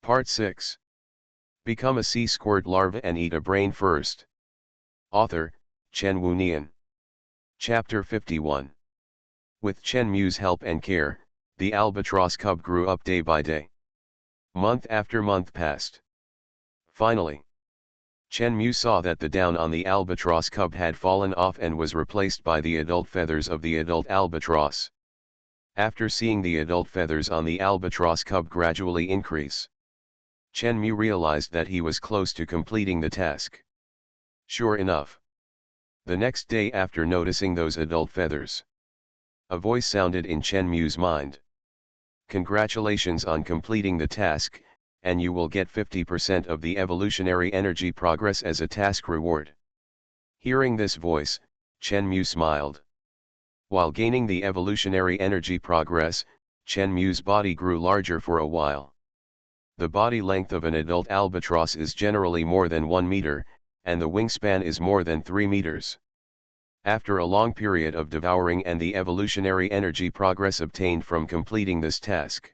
Part 6. Become a sea squirt larva and eat a brain first. Author, Chen Wu Nian. Chapter 51. With Chen Mu's help and care, the albatross cub grew up day by day. Month after month passed. Finally, Chen Mu saw that the down on the albatross cub had fallen off and was replaced by the adult feathers of the adult albatross. After seeing the adult feathers on the albatross cub gradually increase, Chen Mu realized that he was close to completing the task. Sure enough, the next day after noticing those adult feathers, a voice sounded in Chen Mu's mind. Congratulations on completing the task, and you will get 50% of the evolutionary energy progress as a task reward. Hearing this voice, Chen Mu smiled. While gaining the evolutionary energy progress, Chen Mu's body grew larger for a while. The body length of an adult albatross is generally more than 1 meter, and the wingspan is more than 3 meters. After a long period of devouring and the evolutionary energy progress obtained from completing this task,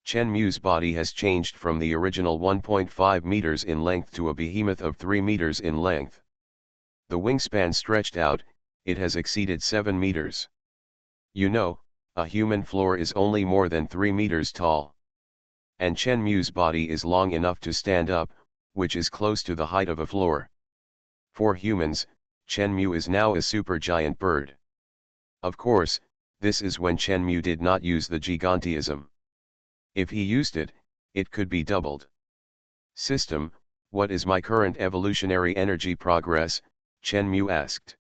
Chen Mu's body has changed from the original 1.5 meters in length to a behemoth of 3 meters in length. The wingspan stretched out, it has exceeded 7 meters. You know, a human floor is only more than 3 meters tall. And Chen Mu's body is long enough to stand up, which is close to the height of a floor. For humans, Chen Mu is now a supergiant bird. Of course, this is when Chen Mu did not use the gigantism. If he used it, it could be doubled. System, what is my current evolutionary energy progress? Chen Mu asked.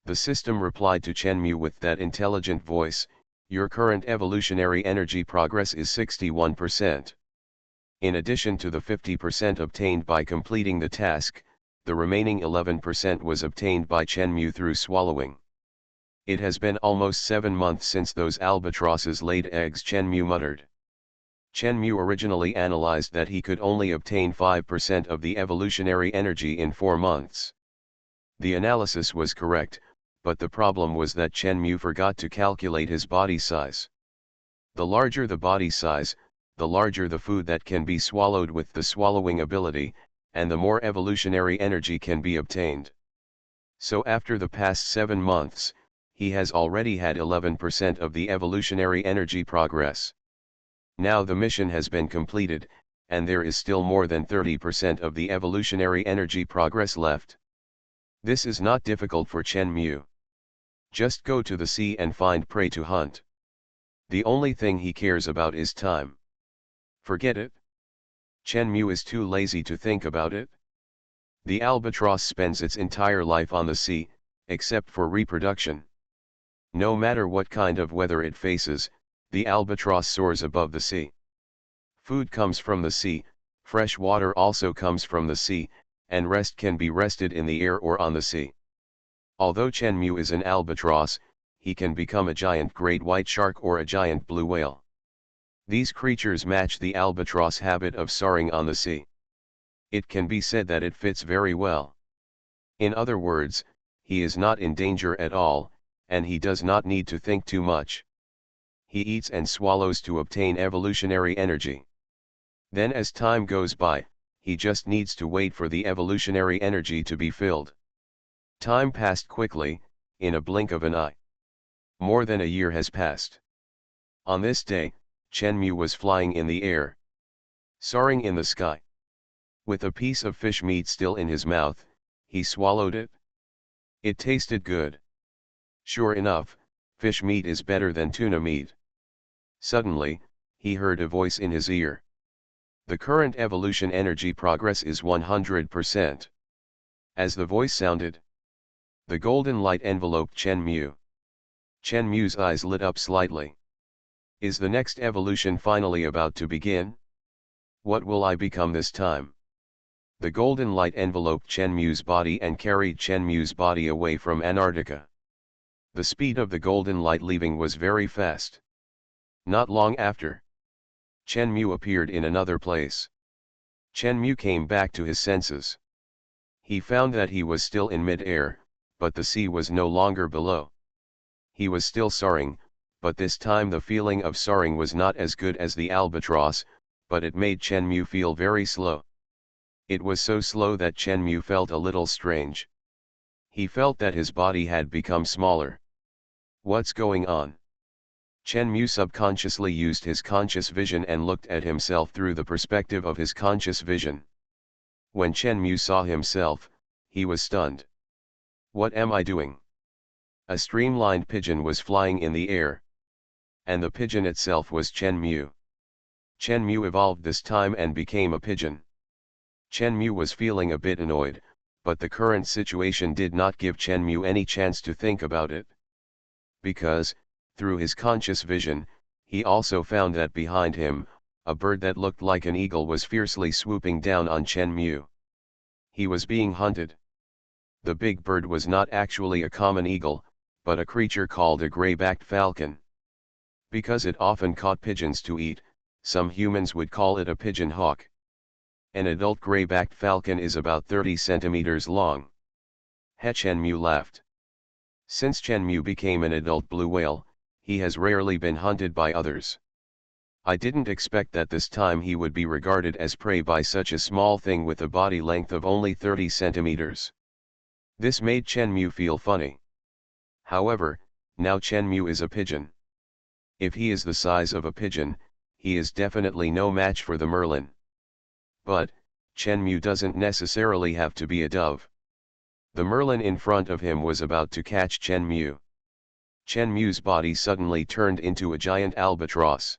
The system replied to Chen Mu with that intelligent voice, your current evolutionary energy progress is 61%. In addition to the 50% obtained by completing the task, the remaining 11% was obtained by Chen Mu through swallowing. It has been almost 7 months since those albatrosses laid eggs, Chen Mu muttered. Chen Mu originally analyzed that he could only obtain 5% of the evolutionary energy in 4 months. The analysis was correct, but the problem was that Chen Mu forgot to calculate his body size. The larger the body size, the larger the food that can be swallowed with the swallowing ability, and the more evolutionary energy can be obtained. So after the past 7 months, he has already had 11% of the evolutionary energy progress. Now the mission has been completed, and there is still more than 30% of the evolutionary energy progress left. This is not difficult for Chen Mu. Just go to the sea and find prey to hunt. The only thing he cares about is time. Forget it. Chen Mu is too lazy to think about it. The albatross spends its entire life on the sea, except for reproduction. No matter what kind of weather it faces, the albatross soars above the sea. Food comes from the sea, fresh water also comes from the sea, and rest can be rested in the air or on the sea. Although Chen Mu is an albatross, he can become a giant great white shark or a giant blue whale. These creatures match the albatross habit of soaring on the sea. It can be said that it fits very well. In other words, he is not in danger at all, and he does not need to think too much. He eats and swallows to obtain evolutionary energy. Then as time goes by, he just needs to wait for the evolutionary energy to be filled. Time passed quickly, in a blink of an eye. More than a year has passed. On this day, Chen Mu was flying in the air, soaring in the sky. With a piece of fish meat still in his mouth, he swallowed it. It tasted good. Sure enough, fish meat is better than tuna meat. Suddenly, he heard a voice in his ear. The current evolution energy progress is 100%. As the voice sounded, the golden light enveloped Chen Mu. Chen Mu's eyes lit up slightly. Is the next evolution finally about to begin? What will I become this time? The golden light enveloped Chen Mu's body and carried Chen Mu's body away from Antarctica. The speed of the golden light leaving was very fast. Not long after, Chen Mu appeared in another place. Chen Mu came back to his senses. He found that he was still in mid-air, but the sea was no longer below. He was still soaring, but this time the feeling of soaring was not as good as the albatross, but it made Chen Mu feel very slow. It was so slow that Chen Mu felt a little strange. He felt that his body had become smaller. What's going on? Chen Mu subconsciously used his conscious vision and looked at himself through the perspective of his conscious vision. When Chen Mu saw himself, he was stunned. What am I doing? A streamlined pigeon was flying in the air. And the pigeon itself was Chen Mu. Chen Mu evolved this time and became a pigeon. Chen Mu was feeling a bit annoyed, but the current situation did not give Chen Mu any chance to think about it. Because, through his conscious vision, he also found that behind him, a bird that looked like an eagle was fiercely swooping down on Chen Mu. He was being hunted. The big bird was not actually a common eagle, but a creature called a gray-backed falcon. Because it often caught pigeons to eat, some humans would call it a pigeon hawk. An adult gray-backed falcon is about 30 centimeters long. Chen Mu laughed. Since Chen Mu became an adult blue whale, he has rarely been hunted by others. I didn't expect that this time he would be regarded as prey by such a small thing with a body length of only 30 centimeters. This made Chen Mu feel funny. However, now Chen Mu is a pigeon. If he is the size of a pigeon, he is definitely no match for the merlin. But, Chen Mu doesn't necessarily have to be a dove. The merlin in front of him was about to catch Chen Mu. Chen Mu's body suddenly turned into a giant albatross.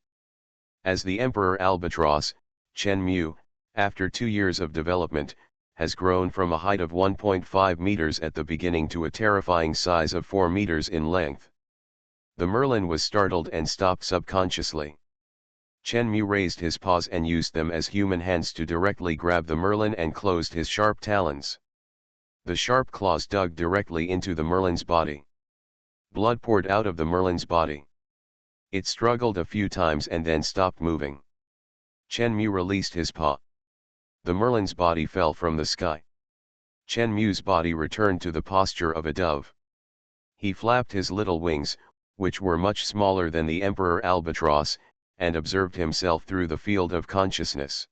As the emperor albatross, Chen Mu, after 2 years of development, has grown from a height of 1.5 meters at the beginning to a terrifying size of 4 meters in length. The merlin was startled and stopped subconsciously. Chen Mu raised his paws and used them as human hands to directly grab the merlin and closed his sharp talons. The sharp claws dug directly into the merlin's body. Blood poured out of the merlin's body. It struggled a few times and then stopped moving. Chen Mu released his paw. The merlin's body fell from the sky. Chen Mu's body returned to the posture of a dove. He flapped his little wings, which were much smaller than the emperor albatross, and observed himself through the field of consciousness.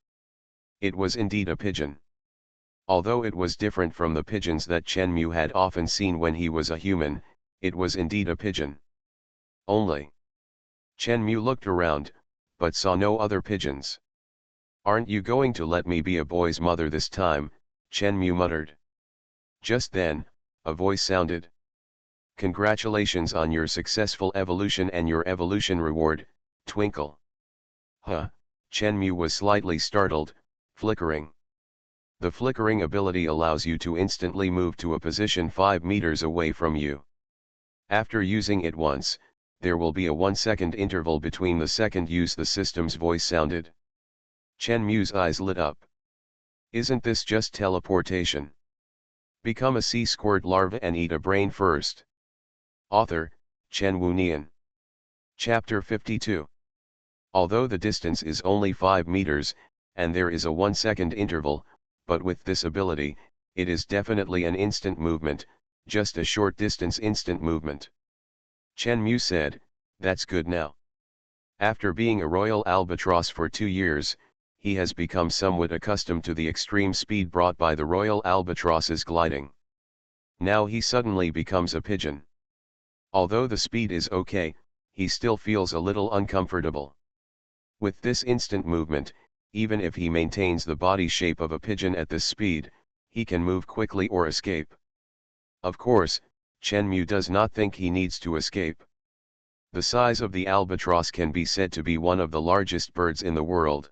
It was indeed a pigeon. Although it was different from the pigeons that Chen Mu had often seen when he was a human, it was indeed a pigeon. Only. Chen Mu looked around, but saw no other pigeons. "Aren't you going to let me be a boy's mother this time?" Chen Mu muttered. Just then, a voice sounded. "Congratulations on your successful evolution and your evolution reward, Twinkle." Huh, Chen Mu was slightly startled. Flickering. The flickering ability allows you to instantly move to a position 5 meters away from you. After using it once, there will be a 1-second interval between the second use the system's voice sounded. Chen Mu's eyes lit up. Isn't this just teleportation? Become a sea squirt larva and eat a brain first. Author, Chen Wunian. Chapter 52. Although the distance is only 5 meters, and there is a 1-second interval, but with this ability, it is definitely an instant movement, just a short distance instant movement. Chen Mu said, "That's good now." After being a royal albatross for 2 years, he has become somewhat accustomed to the extreme speed brought by the royal albatross's gliding. Now he suddenly becomes a pigeon. Although the speed is okay, he still feels a little uncomfortable. With this instant movement, even if he maintains the body shape of a pigeon at this speed, he can move quickly or escape. Of course, Chen Mu does not think he needs to escape. The size of the albatross can be said to be one of the largest birds in the world.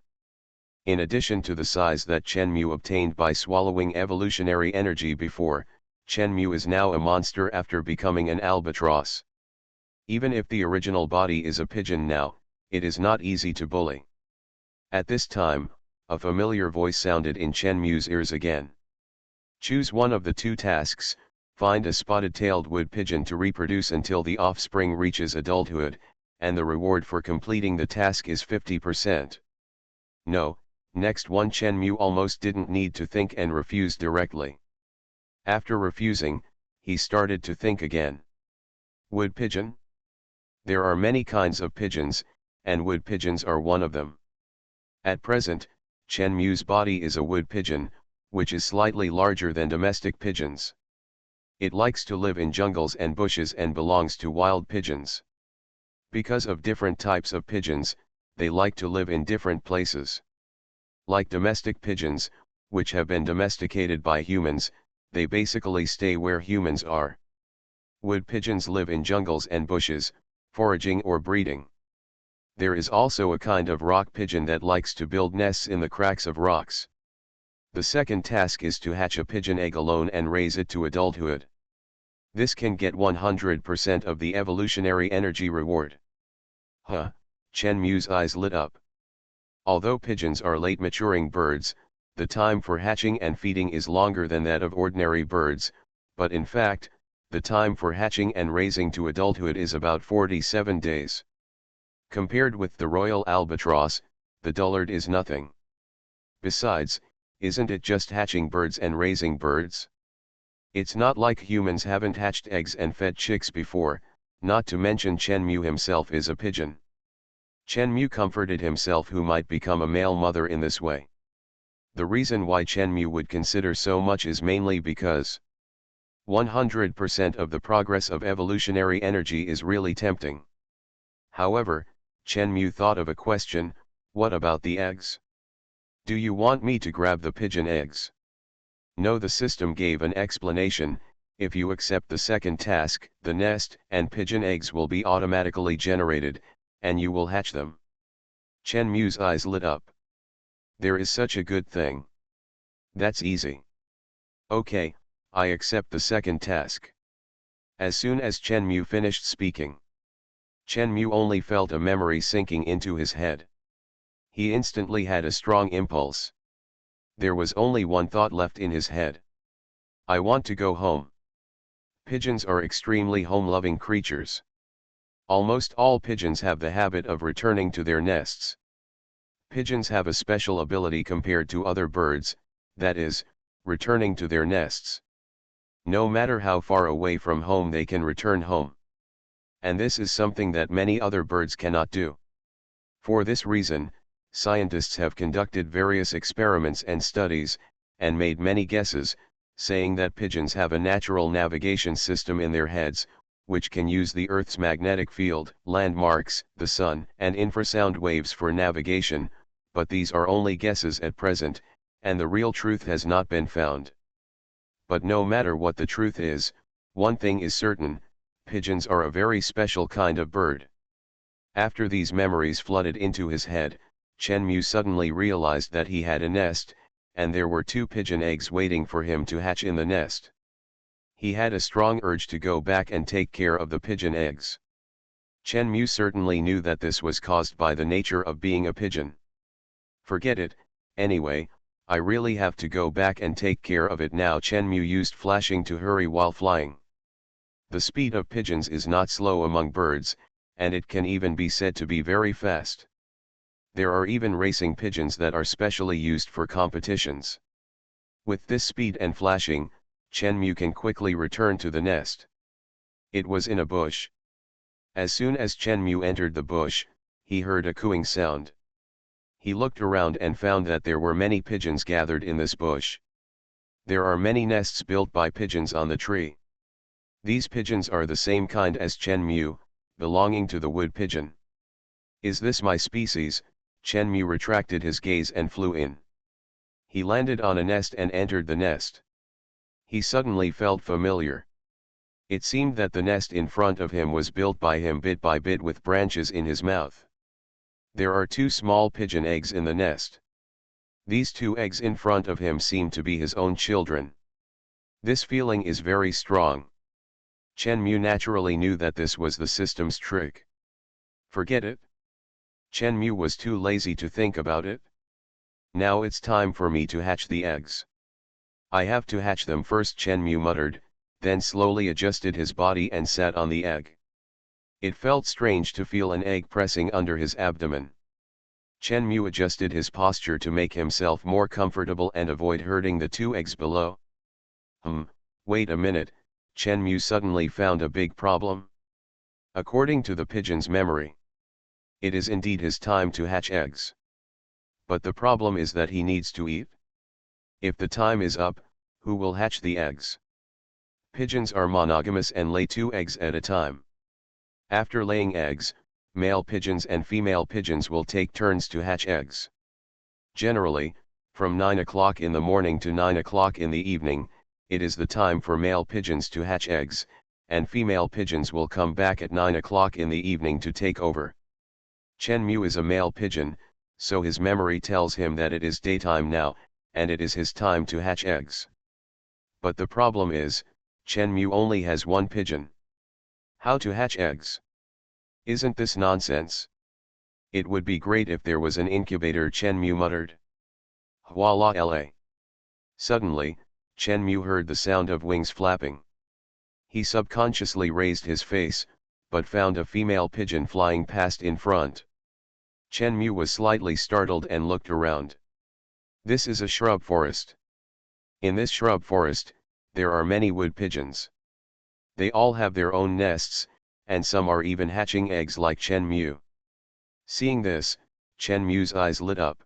In addition to the size that Chen Mu obtained by swallowing evolutionary energy before, Chen Mu is now a monster after becoming an albatross. Even if the original body is a pigeon now, it is not easy to bully. At this time, a familiar voice sounded in Chen Mu's ears again. Choose one of the 2 tasks, find a spotted-tailed wood pigeon to reproduce until the offspring reaches adulthood, and the reward for completing the task is 50%. No, next one. Chen Mu almost didn't need to think and refused directly. After refusing, he started to think again. Wood pigeon? There are many kinds of pigeons, and wood pigeons are one of them. At present, Chen Mu's body is a wood pigeon, which is slightly larger than domestic pigeons. It likes to live in jungles and bushes and belongs to wild pigeons. Because of different types of pigeons, they like to live in different places. Like domestic pigeons, which have been domesticated by humans, they basically stay where humans are. Wood pigeons live in jungles and bushes, foraging or breeding. There is also a kind of rock pigeon that likes to build nests in the cracks of rocks. The second task is to hatch a pigeon egg alone and raise it to adulthood. This can get 100% of the evolutionary energy reward. Huh, Chen Mu's eyes lit up. Although pigeons are late maturing birds, the time for hatching and feeding is longer than that of ordinary birds, but in fact, the time for hatching and raising to adulthood is about 47 days. Compared with the royal albatross, the dullard is nothing. Besides, isn't it just hatching birds and raising birds? It's not like humans haven't hatched eggs and fed chicks before, not to mention Chen Mu himself is a pigeon. Chen Mu comforted himself who might become a male mother in this way. The reason why Chen Mu would consider so much is mainly because 100% of the progress of evolutionary energy is really tempting. However, Chen Mu thought of a question: what about the eggs? Do you want me to grab the pigeon eggs? No, the system gave an explanation: if you accept the second task, the nest and pigeon eggs will be automatically generated, and you will hatch them. Chen Mu's eyes lit up. There is such a good thing. That's easy. Okay, I accept the second task. As soon as Chen Mu finished speaking, Chen Mu only felt a memory sinking into his head. He instantly had a strong impulse. There was only one thought left in his head. I want to go home. Pigeons are extremely home-loving creatures. Almost all pigeons have the habit of returning to their nests. Pigeons have a special ability compared to other birds, that is, returning to their nests. No matter how far away from home they can return home. And this is something that many other birds cannot do. For this reason, scientists have conducted various experiments and studies, and made many guesses, saying that pigeons have a natural navigation system in their heads, which can use the Earth's magnetic field, landmarks, the sun, and infrasound waves for navigation, but these are only guesses at present, and the real truth has not been found. But no matter what the truth is, one thing is certain: pigeons are a very special kind of bird. After these memories flooded into his head, Chen Mu suddenly realized that he had a nest, and there were 2 pigeon eggs waiting for him to hatch in the nest. He had a strong urge to go back and take care of the pigeon eggs. Chen Mu certainly knew that this was caused by the nature of being a pigeon. Forget it, anyway, I really have to go back and take care of it now. Chen Mu used flashing to hurry while flying. The speed of pigeons is not slow among birds, and it can even be said to be very fast. There are even racing pigeons that are specially used for competitions. With this speed and flashing, Chen Mu can quickly return to the nest. It was in a bush. As soon as Chen Mu entered the bush, he heard a cooing sound. He looked around and found that there were many pigeons gathered in this bush. There are many nests built by pigeons on the tree. These pigeons are the same kind as Chen Mu, belonging to the wood pigeon. Is this my species? Chen Mu retracted his gaze and flew in. He landed on a nest and entered the nest. He suddenly felt familiar. It seemed that the nest in front of him was built by him bit by bit with branches in his mouth. There are 2 small pigeon eggs in the nest. These 2 eggs in front of him seem to be his own children. This feeling is very strong. Chen Mu naturally knew that this was the system's trick. Forget it. Chen Mu was too lazy to think about it. Now it's time for me to hatch the eggs. I have to hatch them first, Chen Mu muttered, then slowly adjusted his body and sat on the egg. It felt strange to feel an egg pressing under his abdomen. Chen Mu adjusted his posture to make himself more comfortable and avoid hurting the 2 eggs below. Wait a minute, Chen Mu suddenly found a big problem. According to the pigeon's memory, it is indeed his time to hatch eggs. But the problem is that he needs to eat. If the time is up, who will hatch the eggs? Pigeons are monogamous and lay 2 eggs at a time. After laying eggs, male pigeons and female pigeons will take turns to hatch eggs. Generally, from 9 o'clock in the morning to 9 o'clock in the evening, it is the time for male pigeons to hatch eggs, and female pigeons will come back at 9 o'clock in the evening to take over. Chen Mu is a male pigeon, so his memory tells him that it is daytime now, and it is his time to hatch eggs. But the problem is, Chen Mu only has 1 pigeon. How to hatch eggs? Isn't this nonsense? It would be great if there was an incubator, Chen Mu muttered. Voila la. Suddenly, Chen Mu heard the sound of wings flapping. He subconsciously raised his face, but found a female pigeon flying past in front. Chen Mu was slightly startled and looked around. This is a shrub forest. In this shrub forest, there are many wood pigeons. They all have their own nests, and some are even hatching eggs like Chen Mu. Seeing this, Chen Mu's eyes lit up.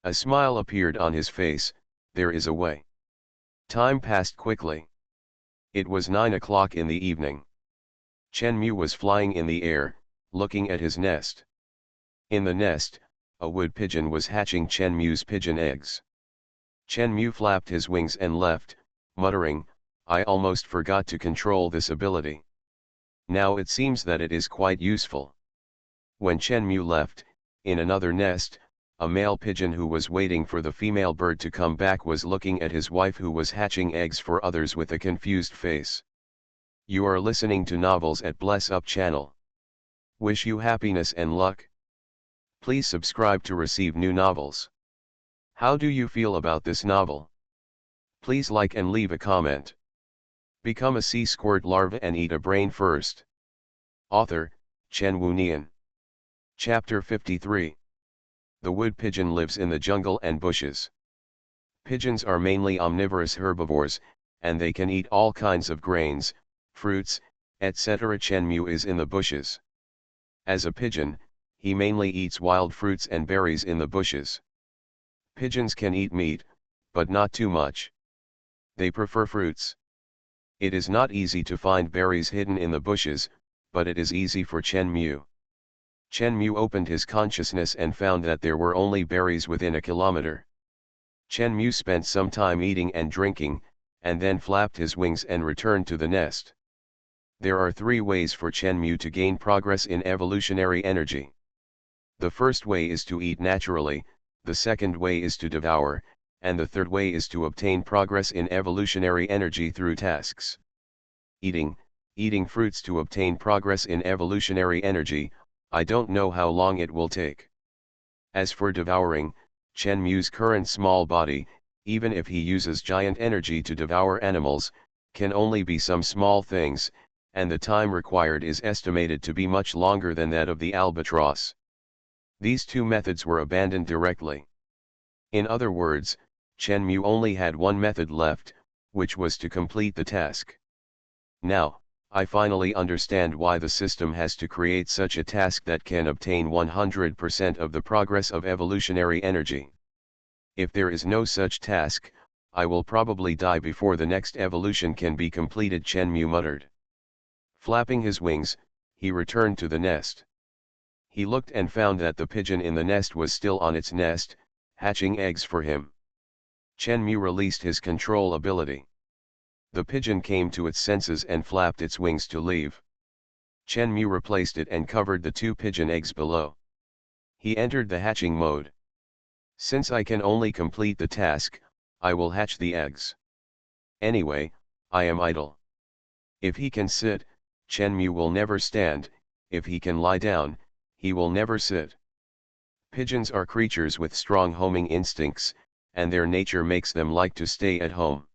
A smile appeared on his face. There is a way. Time passed quickly. It was 9 o'clock in the evening. Chen Mu was flying in the air, looking at his nest. In the nest, a wood pigeon was hatching Chen Mu's pigeon eggs. Chen Mu flapped his wings and left, muttering, "I almost forgot to control this ability. Now it seems that it is quite useful." When Chen Mu left, in another nest, a male pigeon who was waiting for the female bird to come back was looking at his wife who was hatching eggs for others with a confused face. You are listening to Novels at Bless Up channel. Wish you happiness and luck. Please subscribe to receive new novels. How do you feel about this novel? Please like and leave a comment. Become a sea squirt larva and eat a brain first. Author, Chen Wunian. Chapter 53. The wood pigeon lives in the jungle and bushes. Pigeons are mainly omnivorous herbivores, and they can eat all kinds of grains, fruits, etc. Chen Mu is in the bushes. As a pigeon, he mainly eats wild fruits and berries in the bushes. Pigeons can eat meat, but not too much. They prefer fruits. It is not easy to find berries hidden in the bushes, but it is easy for Chen Mu. Chen Mu opened his consciousness and found that there were only berries within a kilometer. Chen Mu spent some time eating and drinking, and then flapped his wings and returned to the nest. There are 3 ways for Chen Mu to gain progress in evolutionary energy. The first way is to eat naturally, the second way is to devour, and the third way is to obtain progress in evolutionary energy through tasks. Eating fruits to obtain progress in evolutionary energy. I don't know how long it will take. As for devouring, Chen Mu's current small body, even if he uses giant energy to devour animals, can only be some small things, and the time required is estimated to be much longer than that of the albatross. These 2 methods were abandoned directly. In other words, Chen Mu only had one method left, which was to complete the task. Now, I finally understand why the system has to create such a task that can obtain 100% of the progress of evolutionary energy. If there is no such task, I will probably die before the next evolution can be completed, Chen Mu muttered. Flapping his wings, he returned to the nest. He looked and found that the pigeon in the nest was still on its nest, hatching eggs for him. Chen Mu released his control ability. The pigeon came to its senses and flapped its wings to leave. Chen Mu replaced it and covered the 2 pigeon eggs below. He entered the hatching mode. Since I can only complete the task, I will hatch the eggs. Anyway, I am idle. If he can sit, Chen Mu will never stand. If he can lie down, he will never sit. Pigeons are creatures with strong homing instincts, and their nature makes them like to stay at home.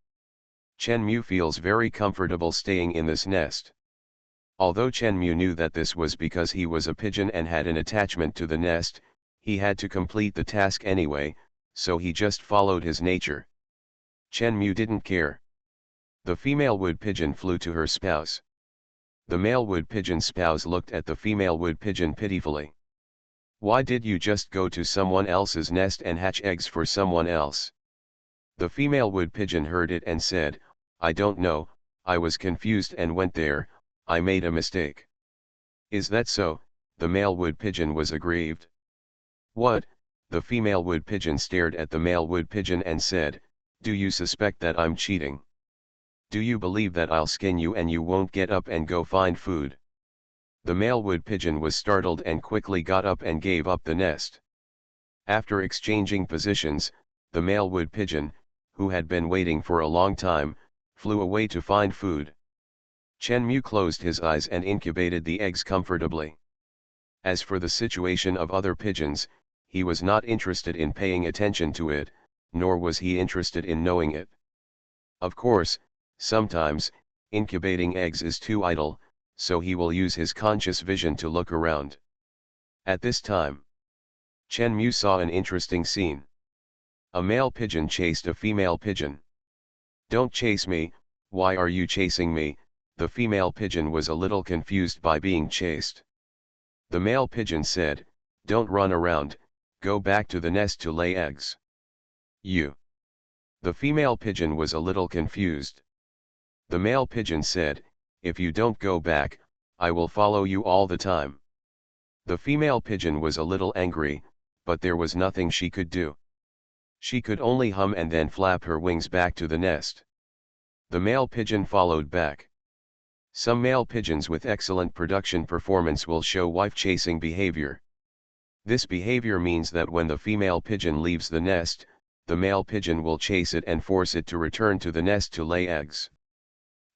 Chen Mu feels very comfortable staying in this nest. Although Chen Mu knew that this was because he was a pigeon and had an attachment to the nest, he had to complete the task anyway, so he just followed his nature. Chen Mu didn't care. The female wood pigeon flew to her spouse. The male wood pigeon spouse looked at the female wood pigeon pitifully. Why did you just go to someone else's nest and hatch eggs for someone else? The female wood pigeon heard it and said, I don't know, I was confused and went there, I made a mistake. Is that so? The male wood pigeon was aggrieved. What? The female wood pigeon stared at the male wood pigeon and said, do you suspect that I'm cheating? Do you believe that I'll skin you and you won't get up and go find food? The male wood pigeon was startled and quickly got up and gave up the nest. After exchanging positions, the male wood pigeon, who had been waiting for a long time, flew away to find food. Chen Mu closed his eyes and incubated the eggs comfortably. As for the situation of other pigeons, he was not interested in paying attention to it, nor was he interested in knowing it. Of course, sometimes, incubating eggs is too idle, so he will use his conscious vision to look around. At this time, Chen Mu saw an interesting scene. A male pigeon chased a female pigeon. Don't chase me, why are you chasing me? The female pigeon was a little confused by being chased. The male pigeon said, don't run around, go back to the nest to lay eggs. You. The female pigeon was a little confused. The male pigeon said, if you don't go back, I will follow you all the time. The female pigeon was a little angry, but there was nothing she could do. She could only hum and then flap her wings back to the nest. The male pigeon followed back. Some male pigeons with excellent production performance will show wife-chasing behavior. This behavior means that when the female pigeon leaves the nest, the male pigeon will chase it and force it to return to the nest to lay eggs.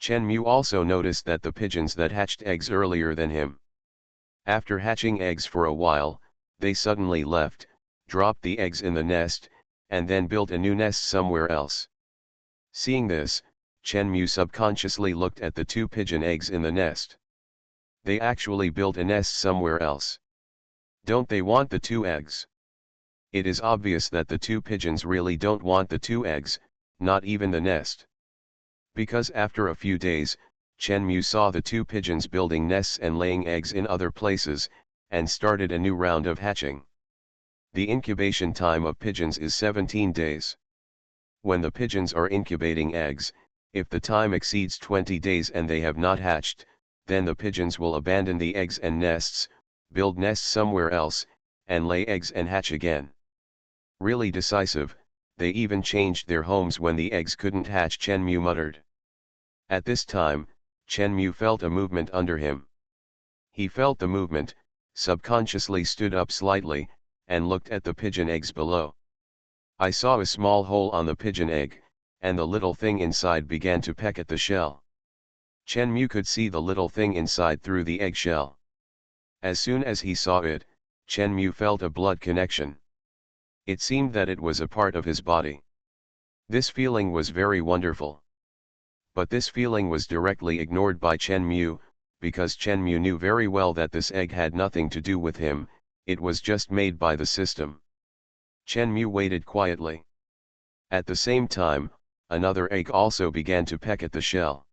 Chen Mu also noticed that the pigeons that hatched eggs earlier than him. After hatching eggs for a while, they suddenly left, dropped the eggs in the nest, and then built a new nest somewhere else. Seeing this, Chen Mu subconsciously looked at the two pigeon eggs in the nest. They actually built a nest somewhere else. Don't they want the two eggs? It is obvious that the two pigeons really don't want the two eggs, not even the nest. Because after a few days, Chen Mu saw the two pigeons building nests and laying eggs in other places, and started a new round of hatching. The incubation time of pigeons is 17 days. When the pigeons are incubating eggs, if the time exceeds 20 days and they have not hatched, then the pigeons will abandon the eggs and nests, build nests somewhere else, and lay eggs and hatch again. Really decisive, they even changed their homes when the eggs couldn't hatch, Chen Mu muttered. At this time, Chen Mu felt a movement under him. He felt the movement, subconsciously stood up slightly, and looked at the pigeon eggs below. I saw a small hole on the pigeon egg, and the little thing inside began to peck at the shell. Chen Mu could see the little thing inside through the eggshell. As soon as he saw it, Chen Mu felt a blood connection. It seemed that it was a part of his body. This feeling was very wonderful. But this feeling was directly ignored by Chen Mu, because Chen Mu knew very well that this egg had nothing to do with him, it was just made by the system. Chen Mu waited quietly. At the same time, another egg also began to peck at the shell.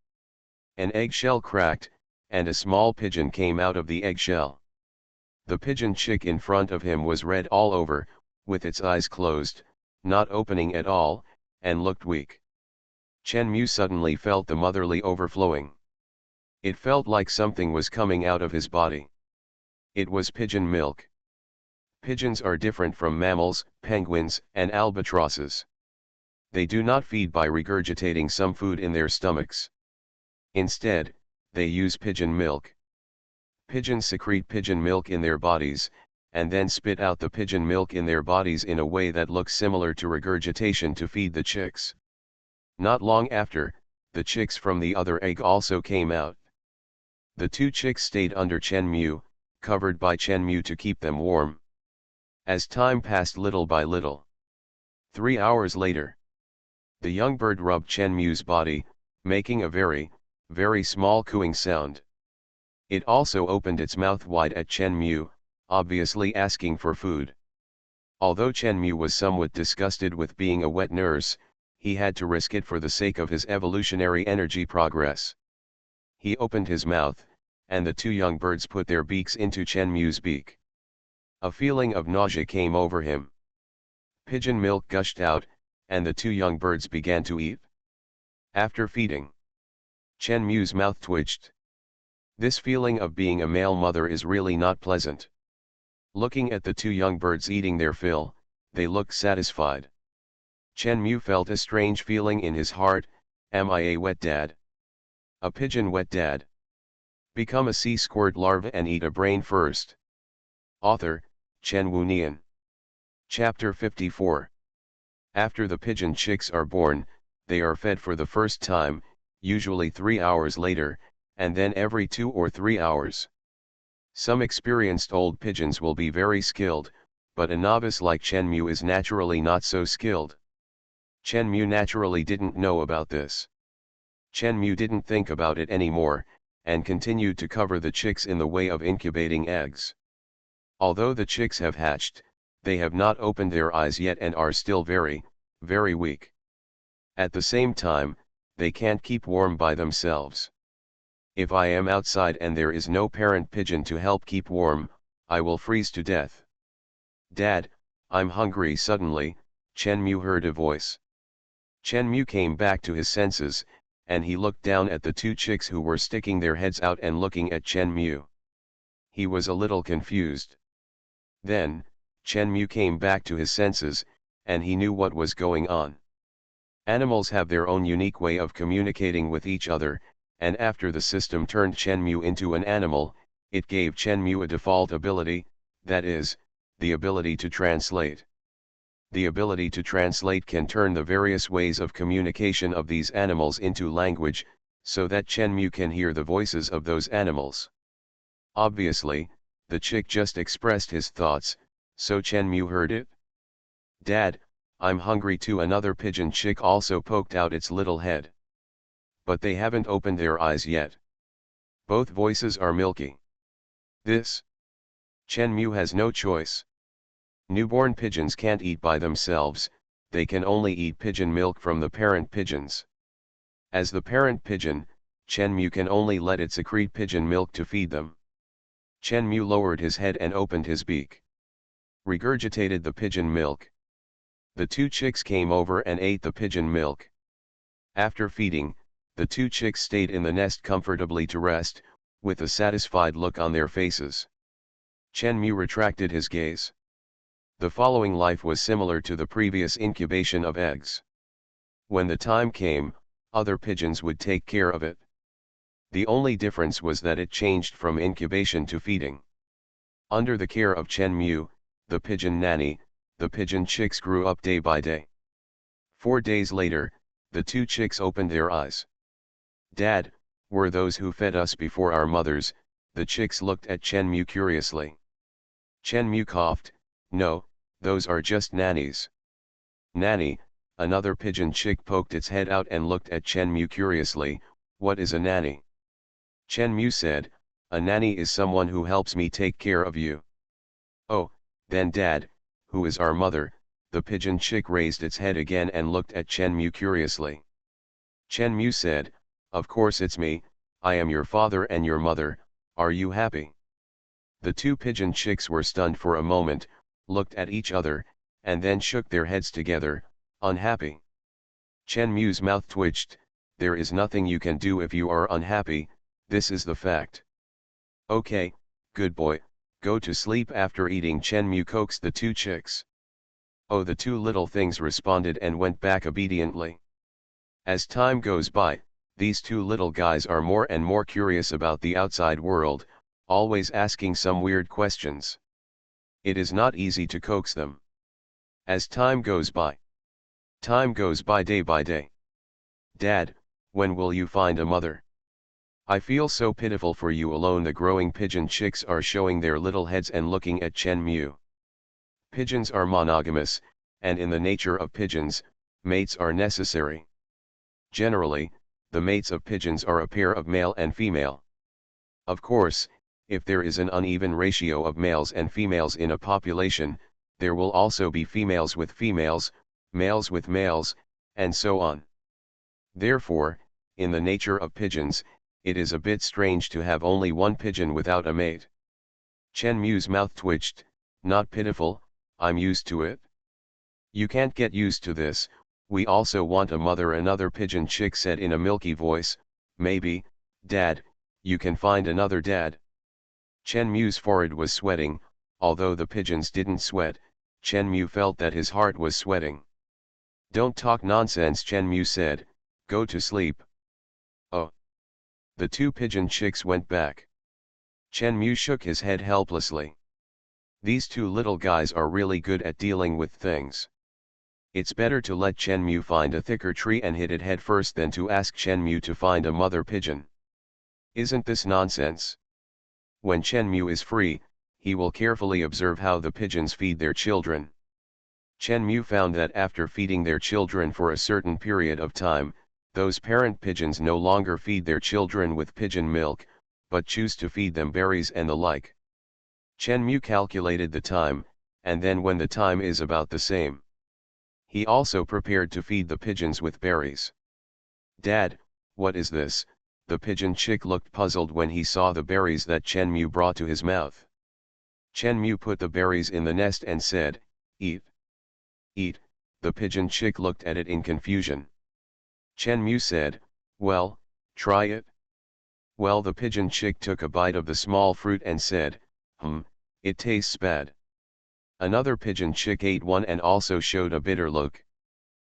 An eggshell cracked, and a small pigeon came out of the eggshell. The pigeon chick in front of him was red all over, with its eyes closed, not opening at all, and looked weak. Chen Mu suddenly felt the motherly overflowing. It felt like something was coming out of his body. It was pigeon milk. Pigeons are different from mammals, penguins, and albatrosses. They do not feed by regurgitating some food in their stomachs. Instead, they use pigeon milk. Pigeons secrete pigeon milk in their bodies, and then spit out the pigeon milk in their bodies in a way that looks similar to regurgitation to feed the chicks. Not long after, the chicks from the other egg also came out. The two chicks stayed under Chen Mu, covered by Chen Mu to keep them warm. As time passed little by little. 3 hours later, the young bird rubbed Chen Mu's body, making a very, very small cooing sound. It also opened its mouth wide at Chen Mu, obviously asking for food. Although Chen Mu was somewhat disgusted with being a wet nurse, he had to risk it for the sake of his evolutionary energy progress. He opened his mouth, and the two young birds put their beaks into Chen Mu's beak. A feeling of nausea came over him. Pigeon milk gushed out, and the two young birds began to eat. After feeding, Chen Mu's mouth twitched. This feeling of being a male mother is really not pleasant. Looking at the two young birds eating their fill, they looked satisfied. Chen Mu felt a strange feeling in his heart. Am I a wet dad? A pigeon wet dad? Become a sea squirt larva and eat a brain first. Author, Chen Wunian. Chapter 54. After the pigeon chicks are born, they are fed for the first time, usually 3 hours later, and then every 2 or 3 hours. Some experienced old pigeons will be very skilled, but a novice like Chen Mu is naturally not so skilled. Chen Mu naturally didn't know about this. Chen Mu didn't think about it anymore, and continued to cover the chicks in the way of incubating eggs. Although the chicks have hatched, they have not opened their eyes yet and are still very, very weak. At the same time, they can't keep warm by themselves. If I am outside and there is no parent pigeon to help keep warm, I will freeze to death. Dad, I'm hungry. Suddenly, Chen Mu heard a voice. Chen Mu came back to his senses, and he looked down at the two chicks who were sticking their heads out and looking at Chen Mu. He was a little confused. Then, Chen Mu came back to his senses, and he knew what was going on. Animals have their own unique way of communicating with each other, and after the system turned Chen Mu into an animal, it gave Chen Mu a default ability, that is, the ability to translate. The ability to translate can turn the various ways of communication of these animals into language, so that Chen Mu can hear the voices of those animals. Obviously, the chick just expressed his thoughts, so Chen Mu heard it. Dad, I'm hungry too. Another pigeon chick also poked out its little head. But they haven't opened their eyes yet. Both voices are milky. This. Chen Mu has no choice. Newborn pigeons can't eat by themselves, they can only eat pigeon milk from the parent pigeons. As the parent pigeon, Chen Mu can only let it secrete pigeon milk to feed them. Chen Mu lowered his head and opened his beak. Regurgitated the pigeon milk. The two chicks came over and ate the pigeon milk. After feeding, the two chicks stayed in the nest comfortably to rest, with a satisfied look on their faces. Chen Mu retracted his gaze. The following life was similar to the previous incubation of eggs. When the time came, other pigeons would take care of it. The only difference was that it changed from incubation to feeding. Under the care of Chen Mu, the pigeon nanny, the pigeon chicks grew up day by day. 4 days later, the two chicks opened their eyes. Dad, were those who fed us before our mothers? The chicks looked at Chen Mu curiously. Chen Mu coughed. No, those are just nannies. Nanny, another pigeon chick poked its head out and looked at Chen Mu curiously. What is a nanny? Chen Mu said, a nanny is someone who helps me take care of you. Oh, then Dad, who is our mother? The pigeon chick raised its head again and looked at Chen Mu curiously. Chen Mu said, of course it's me, I am your father and your mother. Are you happy? The two pigeon chicks were stunned for a moment, looked at each other, and then shook their heads together. Unhappy? Chen Mu's mouth twitched. There is nothing you can do if you are unhappy, this is the fact. Okay, good boy, go to sleep. After eating, Chen Mu coaxed the two chicks. Oh, the two little things responded and went back obediently. As time goes by, these two little guys are more and more curious about the outside world, always asking some weird questions. It is not easy to coax them. As time goes by day by day. Dad, when will you find a mother? I feel so pitiful for you alone. The growing pigeon chicks are showing their little heads and looking at Chen Mu. Pigeons are monogamous, and in the nature of pigeons, mates are necessary. Generally, the mates of pigeons are a pair of male and female. Of course, if there is an uneven ratio of males and females in a population, there will also be females with females, males with males, and so on. Therefore, in the nature of pigeons, it is a bit strange to have only one pigeon without a mate. Chen Mu's mouth twitched. Not pitiful, I'm used to it. You can't get used to this, we also want a mother, another pigeon chick said in a milky voice. Maybe, Dad, you can find another dad. Chen Mu's forehead was sweating, although the pigeons didn't sweat. Chen Mu felt that his heart was sweating. Don't talk nonsense, Chen Mu said, go to sleep. Oh. The two pigeon chicks went back. Chen Mu shook his head helplessly. These two little guys are really good at dealing with things. It's better to let Chen Mu find a thicker tree and hit it head first than to ask Chen Mu to find a mother pigeon. Isn't this nonsense? When Chen Mu is free, he will carefully observe how the pigeons feed their children. Chen Mu found that after feeding their children for a certain period of time, those parent pigeons no longer feed their children with pigeon milk, but choose to feed them berries and the like. Chen Mu calculated the time, and then when the time is about the same, he also prepared to feed the pigeons with berries. Dad, what is this? The pigeon chick looked puzzled when he saw the berries that Chen Mu brought to his mouth. Chen Mu put the berries in the nest and said, eat. Eat, the pigeon chick looked at it in confusion. Chen Mu said, well, try it. Well, the pigeon chick took a bite of the small fruit and said, it tastes bad. Another pigeon chick ate one and also showed a bitter look.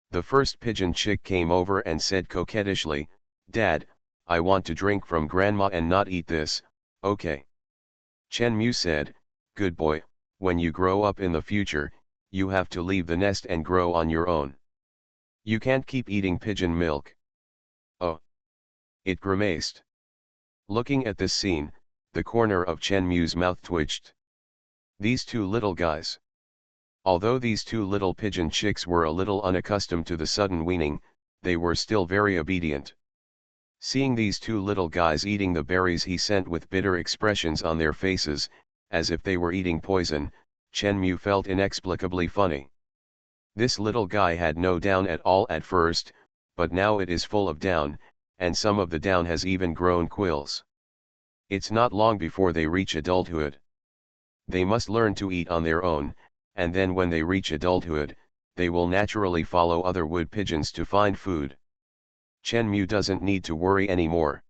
The first pigeon chick came over and said coquettishly, Dad, I want to drink from Grandma and not eat this, okay? Chen Mu said, good boy, when you grow up in the future, you have to leave the nest and grow on your own. You can't keep eating pigeon milk. Oh! It grimaced. Looking at this scene, the corner of Chen Mu's mouth twitched. These two little guys. Although these two little pigeon chicks were a little unaccustomed to the sudden weaning, they were still very obedient. Seeing these two little guys eating the berries he sent with bitter expressions on their faces, as if they were eating poison, Chen Mu felt inexplicably funny. This little guy had no down at all at first, but now it is full of down, and some of the down has even grown quills. It's not long before they reach adulthood. They must learn to eat on their own, and then when they reach adulthood, they will naturally follow other wood pigeons to find food. Chen Mu doesn't need to worry anymore.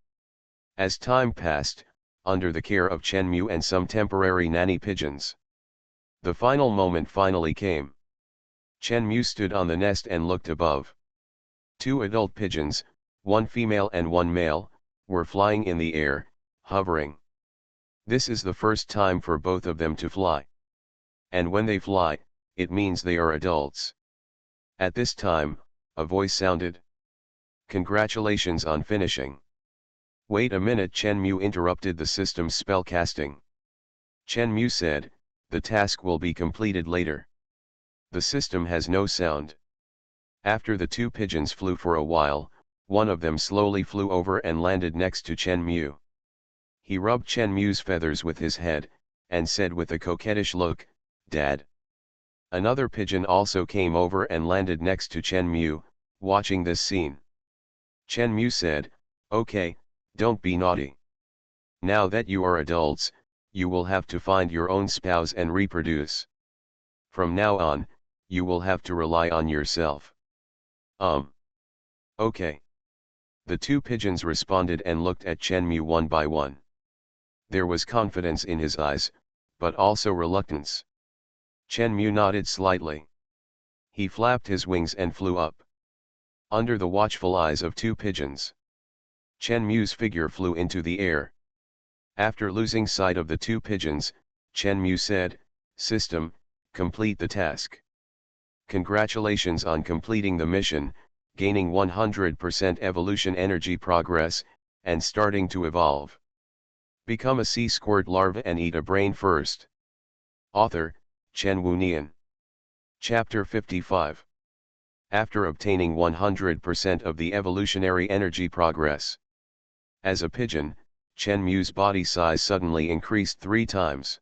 As time passed, under the care of Chen Mu and some temporary nanny pigeons, the final moment finally came. Chen Mu stood on the nest and looked above. Two adult pigeons, one female and one male, were flying in the air, hovering. This is the first time for both of them to fly. And when they fly, it means they are adults. At this time, a voice sounded. Congratulations on finishing. Wait a minute, Chen Mu interrupted the system's spell casting. Chen Mu said, the task will be completed later. The system has no sound. After the two pigeons flew for a while, one of them slowly flew over and landed next to Chen Mu. He rubbed Chen Mu's feathers with his head, and said with a coquettish look, Dad. Another pigeon also came over and landed next to Chen Mu, watching this scene. Chen Mu said, okay, don't be naughty. Now that you are adults, you will have to find your own spouse and reproduce. From now on, you will have to rely on yourself. Okay. The two pigeons responded and looked at Chen Mu one by one. There was confidence in his eyes, but also reluctance. Chen Mu nodded slightly. He flapped his wings and flew up. Under the watchful eyes of two pigeons, Chen Mu's figure flew into the air. After losing sight of the two pigeons, Chen Mu said, System, complete the task. Congratulations on completing the mission, gaining 100% evolution energy progress, and starting to evolve. Become a sea squirt larva and eat a brain first. Author, Chen Wunian. Chapter 55. After obtaining 100% of the evolutionary energy progress. As a pigeon, Chen Mu's body size suddenly increased 3 times.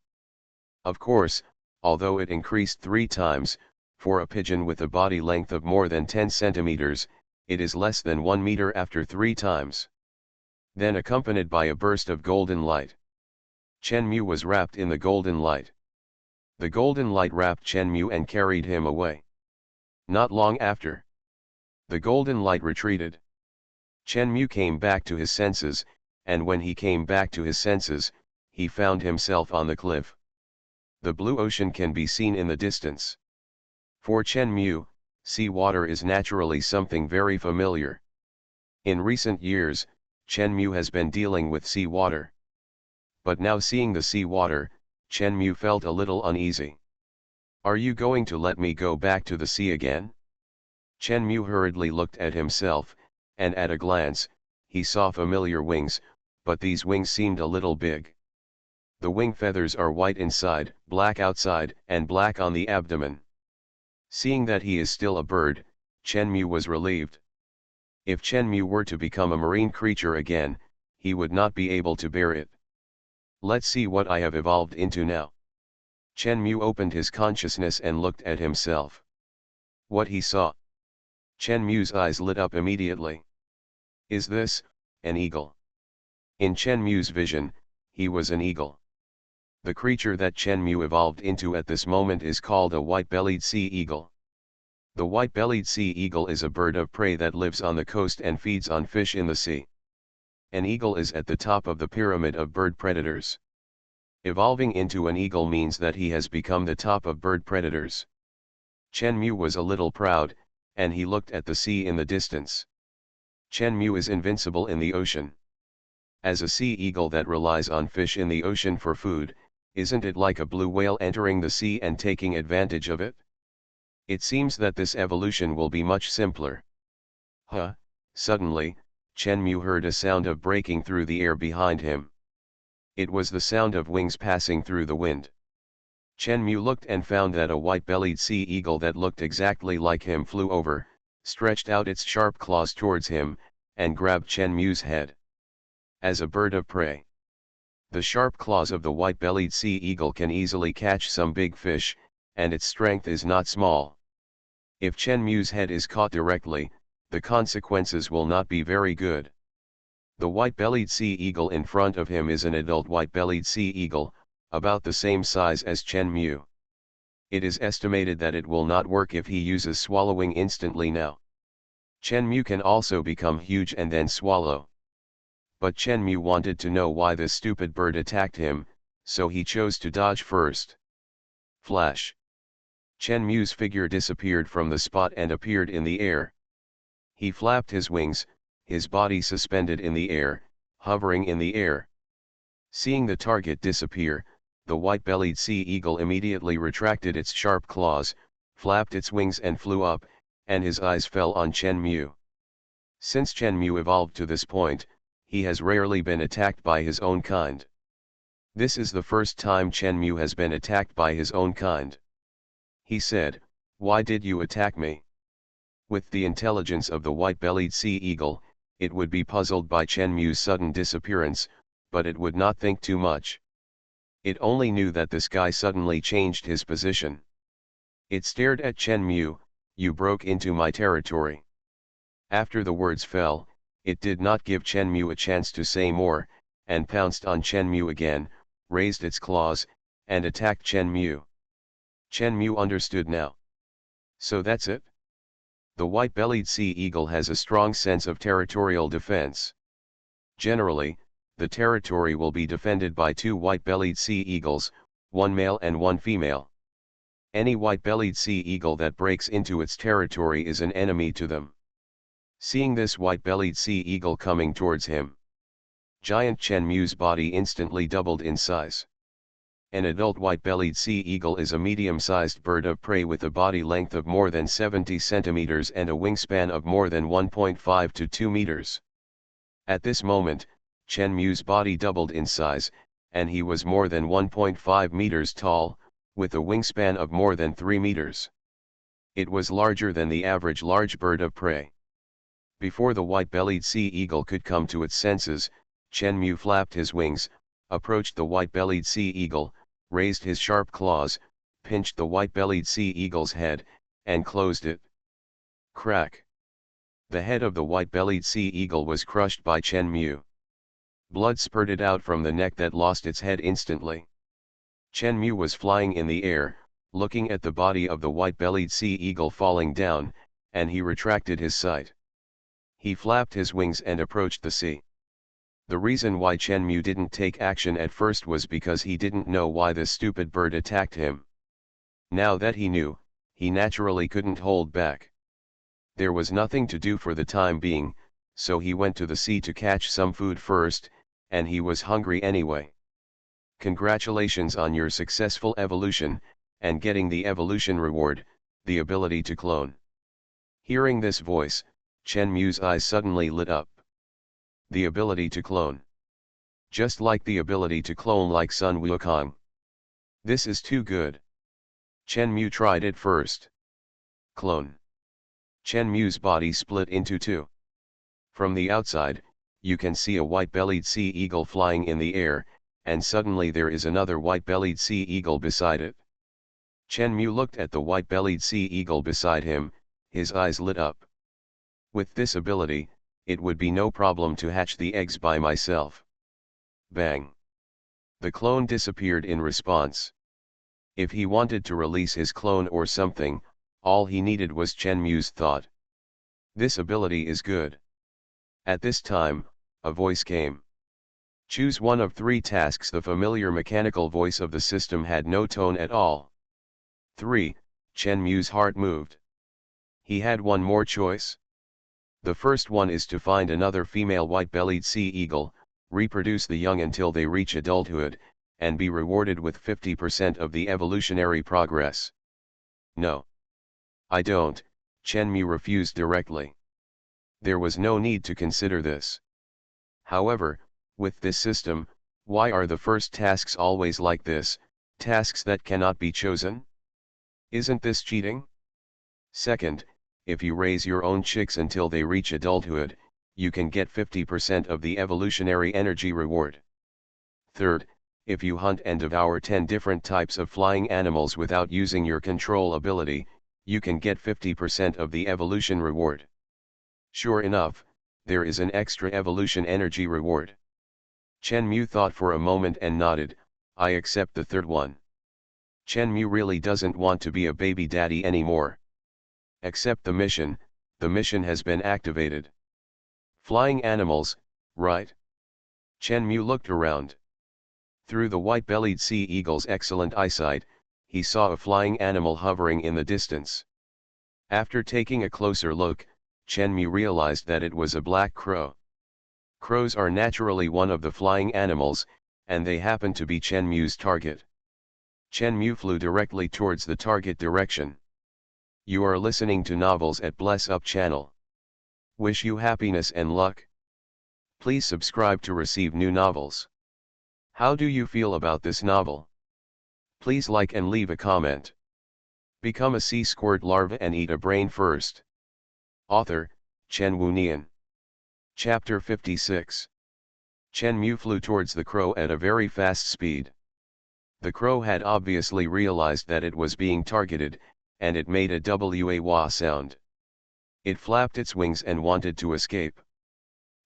Of course, although it increased 3 times, for a pigeon with a body length of more than 10 centimeters, it is less than 1 meter after 3 times. Then accompanied by a burst of golden light. Chen Mu was wrapped in the golden light. The golden light wrapped Chen Mu and carried him away. Not long after, the golden light retreated. Chen Mu came back to his senses, and when he came back to his senses, he found himself on the cliff. The blue ocean can be seen in the distance. For Chen Mu, sea water is naturally something very familiar. In recent years, Chen Mu has been dealing with sea water. But now seeing the sea water, Chen Mu felt a little uneasy. Are you going to let me go back to the sea again? Chen Mu hurriedly looked at himself, and at a glance, he saw familiar wings, but these wings seemed a little big. The wing feathers are white inside, black outside, and black on the abdomen. Seeing that he is still a bird, Chen Mu was relieved. If Chen Mu were to become a marine creature again, he would not be able to bear it. Let's see what I have evolved into now. Chen Mu opened his consciousness and looked at himself. What he saw. Chen Mu's eyes lit up immediately. Is this an eagle? In Chen Mu's vision, he was an eagle. The creature that Chen Mu evolved into at this moment is called a white-bellied sea eagle. The white-bellied sea eagle is a bird of prey that lives on the coast and feeds on fish in the sea. An eagle is at the top of the pyramid of bird predators. Evolving into an eagle means that he has become the top of bird predators. Chen Mu was a little proud, and he looked at the sea in the distance. Chen Mu is invincible in the ocean. As a sea eagle that relies on fish in the ocean for food, isn't it like a blue whale entering the sea and taking advantage of it? It seems that this evolution will be much simpler. Suddenly, Chen Mu heard a sound of breaking through the air behind him. It was the sound of wings passing through the wind. Chen Mu looked and found that a white-bellied sea eagle that looked exactly like him flew over, stretched out its sharp claws towards him, and grabbed Chen Mu's head. As a bird of prey, the sharp claws of the white-bellied sea eagle can easily catch some big fish, and its strength is not small. If Chen Mu's head is caught directly, the consequences will not be very good. The white-bellied sea eagle in front of him is an adult white-bellied sea eagle, about the same size as Chen Mu. It is estimated that it will not work if he uses swallowing instantly now. Chen Mu can also become huge and then swallow. But Chen Mu wanted to know why this stupid bird attacked him, so he chose to dodge first. Flash! Chen Mu's figure disappeared from the spot and appeared in the air. He flapped his wings, his body suspended in the air, hovering in the air. Seeing the target disappear, the white-bellied sea eagle immediately retracted its sharp claws, flapped its wings and flew up, and his eyes fell on Chen Mu. Since Chen Mu evolved to this point, he has rarely been attacked by his own kind. This is the first time Chen Mu has been attacked by his own kind. He said, "Why did you attack me?" With the intelligence of the white-bellied sea eagle, it would be puzzled by Chen Mu's sudden disappearance, but it would not think too much. It only knew that this guy suddenly changed his position. It stared at Chen Mu. "You broke into my territory." After the words fell, it did not give Chen Mu a chance to say more, and pounced on Chen Mu again, raised its claws, and attacked Chen Mu. Chen Mu understood now. So that's it? The white-bellied sea eagle has a strong sense of territorial defense. Generally, the territory will be defended by two white-bellied sea eagles, one male and one female. Any white-bellied sea eagle that breaks into its territory is an enemy to them. Seeing this white-bellied sea eagle coming towards him, giant Chen Mu's body instantly doubled in size. An adult white-bellied sea eagle is a medium-sized bird of prey with a body length of more than 70 centimeters and a wingspan of more than 1.5 to 2 meters. At this moment, Chen Mu's body doubled in size, and he was more than 1.5 meters tall, with a wingspan of more than 3 meters. It was larger than the average large bird of prey. Before the white-bellied sea eagle could come to its senses, Chen Mu flapped his wings, approached the white-bellied sea eagle, raised his sharp claws, pinched the white-bellied sea eagle's head, and closed it. Crack! The head of the white-bellied sea eagle was crushed by Chen Mu. Blood spurted out from the neck that lost its head instantly. Chen Mu was flying in the air, looking at the body of the white-bellied sea eagle falling down, and he retracted his sight. He flapped his wings and approached the sea. The reason why Chen Mu didn't take action at first was because he didn't know why this stupid bird attacked him. Now that he knew, he naturally couldn't hold back. There was nothing to do for the time being, so he went to the sea to catch some food first, and he was hungry anyway. Congratulations on your successful evolution, and getting the evolution reward, the ability to clone. Hearing this voice, Chen Mu's eyes suddenly lit up. The ability to clone. Just like the ability to clone like Sun Wukong. This is too good. Chen Mu tried it first. Clone. Chen Mu's body split into two. From the outside, you can see a white-bellied sea eagle flying in the air, and suddenly there is another white-bellied sea eagle beside it. Chen Mu looked at the white-bellied sea eagle beside him, his eyes lit up. With this ability, it would be no problem to hatch the eggs by myself. Bang! The clone disappeared in response. If he wanted to release his clone or something, all he needed was Chen Mu's thought. This ability is good. At this time, a voice came. Choose one of three tasks. The familiar mechanical voice of the system had no tone at all. 3. Chen Mu's heart moved. He had one more choice. The first one is to find another female white-bellied sea eagle, reproduce the young until they reach adulthood, and be rewarded with 50% of the evolutionary progress. No. I don't, Chen Mu refused directly. There was no need to consider this. However, with this system, why are the first tasks always like this, tasks that cannot be chosen? Isn't this cheating? Second, if you raise your own chicks until they reach adulthood, you can get 50% of the evolutionary energy reward. Third, if you hunt and devour 10 different types of flying animals without using your control ability, you can get 50% of the evolution reward. Sure enough, there is an extra evolution energy reward. Chen Mu thought for a moment and nodded, I accept the third one. Chen Mu really doesn't want to be a baby daddy anymore. Accept the mission has been activated. Flying animals, right? Chen Mu looked around. Through the white-bellied sea eagle's excellent eyesight, he saw a flying animal hovering in the distance. After taking a closer look, Chen Mu realized that it was a black crow. Crows are naturally one of the flying animals, and they happen to be Chen Mu's target. Chen Mu flew directly towards the target direction. You are listening to Novels at Bless Up channel. Wish you happiness and luck. Please subscribe to receive new novels. How do you feel about this novel? Please like and leave a comment. Become a sea squirt larva and eat a brain first. Author, Chen Wunian. Chapter 56. Chen Mu flew towards the crow at a very fast speed. The crow had obviously realized that it was being targeted, and it made a wah sound. It flapped its wings and wanted to escape.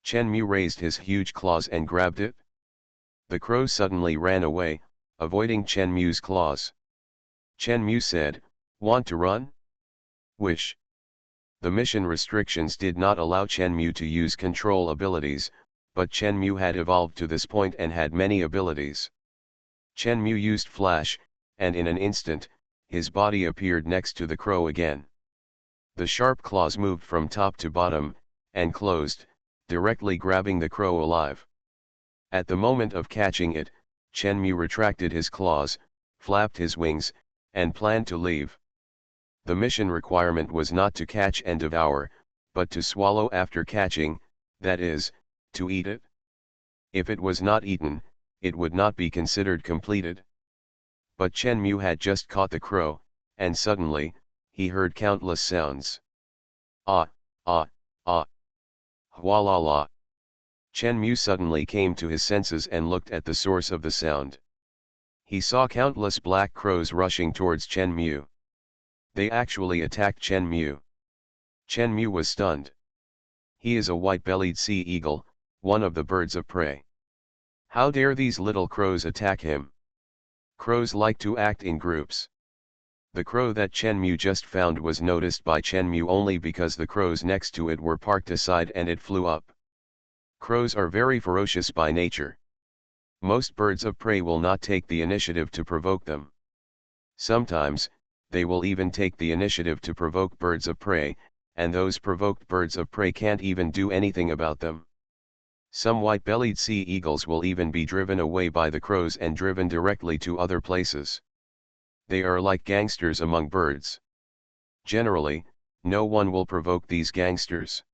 Chen Mu raised his huge claws and grabbed it. The crow suddenly ran away, avoiding Chen Mu's claws. Chen Mu said, Want to run? Wish. The mission restrictions did not allow Chen Mu to use control abilities, but Chen Mu had evolved to this point and had many abilities. Chen Mu used Flash, and in an instant, his body appeared next to the crow again. The sharp claws moved from top to bottom, and closed, directly grabbing the crow alive. At the moment of catching it, Chen Mu retracted his claws, flapped his wings, and planned to leave. The mission requirement was not to catch and devour, but to swallow after catching, that is, to eat it. If it was not eaten, it would not be considered completed. But Chen Mu had just caught the crow, and suddenly, he heard countless sounds. Ah, ah, ah. Hua la la. Chen Mu suddenly came to his senses and looked at the source of the sound. He saw countless black crows rushing towards Chen Mu. They actually attacked Chen Mu. Chen Mu was stunned. He is a white-bellied sea eagle, one of the birds of prey. How dare these little crows attack him? Crows like to act in groups. The crow that Chen Mu just found was noticed by Chen Mu only because the crows next to it were parked aside and it flew up. Crows are very ferocious by nature. Most birds of prey will not take the initiative to provoke them. Sometimes, they will even take the initiative to provoke birds of prey, and those provoked birds of prey can't even do anything about them. Some white-bellied sea eagles will even be driven away by the crows and driven directly to other places. They are like gangsters among birds. Generally, no one will provoke these gangsters.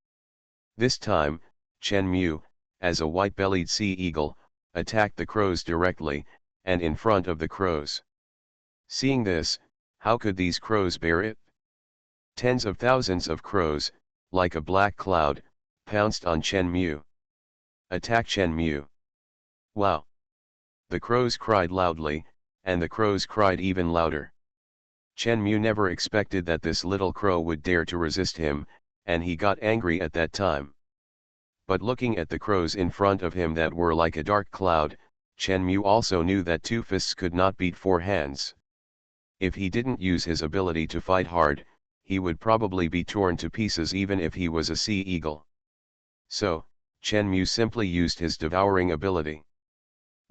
This time, Chen Mu, as a white-bellied sea eagle, attacked the crows directly, and in front of the crows. Seeing this, how could these crows bear it? Tens of thousands of crows, like a black cloud, pounced on Chen Mu. Attack Chen Mu. Wow! The crows cried loudly, and the crows cried even louder. Chen Mu never expected that this little crow would dare to resist him, and he got angry at that time. But looking at the crows in front of him that were like a dark cloud, Chen Mu also knew that two fists could not beat four hands. If he didn't use his ability to fight hard, he would probably be torn to pieces even if he was a sea eagle. So, Chen Mu simply used his devouring ability.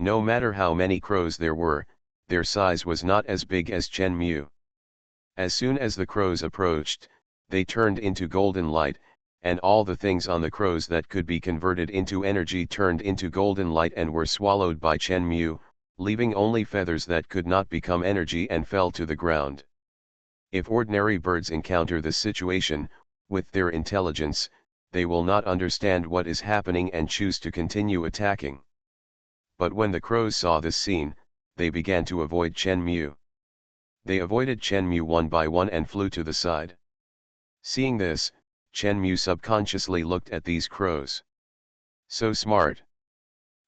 No matter how many crows there were, their size was not as big as Chen Mu. As soon as the crows approached, they turned into golden light, and all the things on the crows that could be converted into energy turned into golden light and were swallowed by Chen Mu, leaving only feathers that could not become energy and fell to the ground. If ordinary birds encounter this situation, with their intelligence, they will not understand what is happening and choose to continue attacking. But when the crows saw this scene, they began to avoid Chen Mu. They avoided Chen Mu one by one and flew to the side. Seeing this, Chen Mu subconsciously looked at these crows. So smart.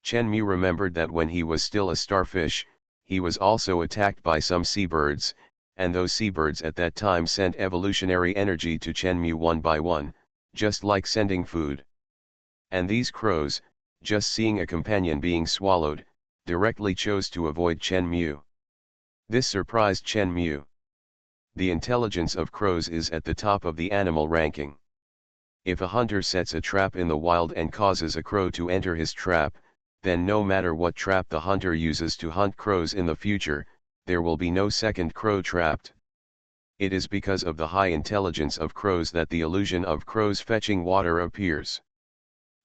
Chen Mu remembered that when he was still a starfish, he was also attacked by some seabirds, and those seabirds at that time sent evolutionary energy to Chen Mu one by one, just like sending food. And these crows, just seeing a companion being swallowed, directly chose to avoid Chen Mu. This surprised Chen Mu. The intelligence of crows is at the top of the animal ranking. If a hunter sets a trap in the wild and causes a crow to enter his trap, then no matter what trap the hunter uses to hunt crows in the future, there will be no second crow trapped. It is because of the high intelligence of crows that the illusion of crows fetching water appears.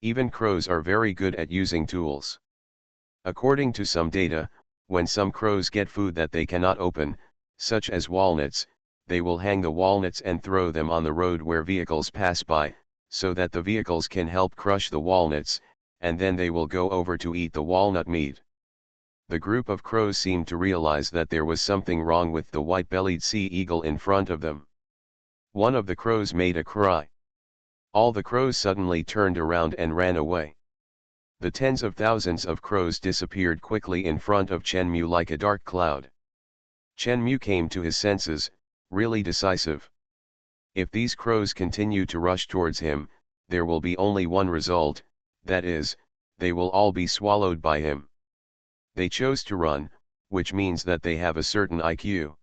Even crows are very good at using tools. According to some data, when some crows get food that they cannot open, such as walnuts, they will hang the walnuts and throw them on the road where vehicles pass by, so that the vehicles can help crush the walnuts, and then they will go over to eat the walnut meat. The group of crows seemed to realize that there was something wrong with the white-bellied sea eagle in front of them. One of the crows made a cry. All the crows suddenly turned around and ran away. The tens of thousands of crows disappeared quickly in front of Chen Mu like a dark cloud. Chen Mu came to his senses, really decisive. If these crows continue to rush towards him, there will be only one result, that is, they will all be swallowed by him. They chose to run, which means that they have a certain IQ.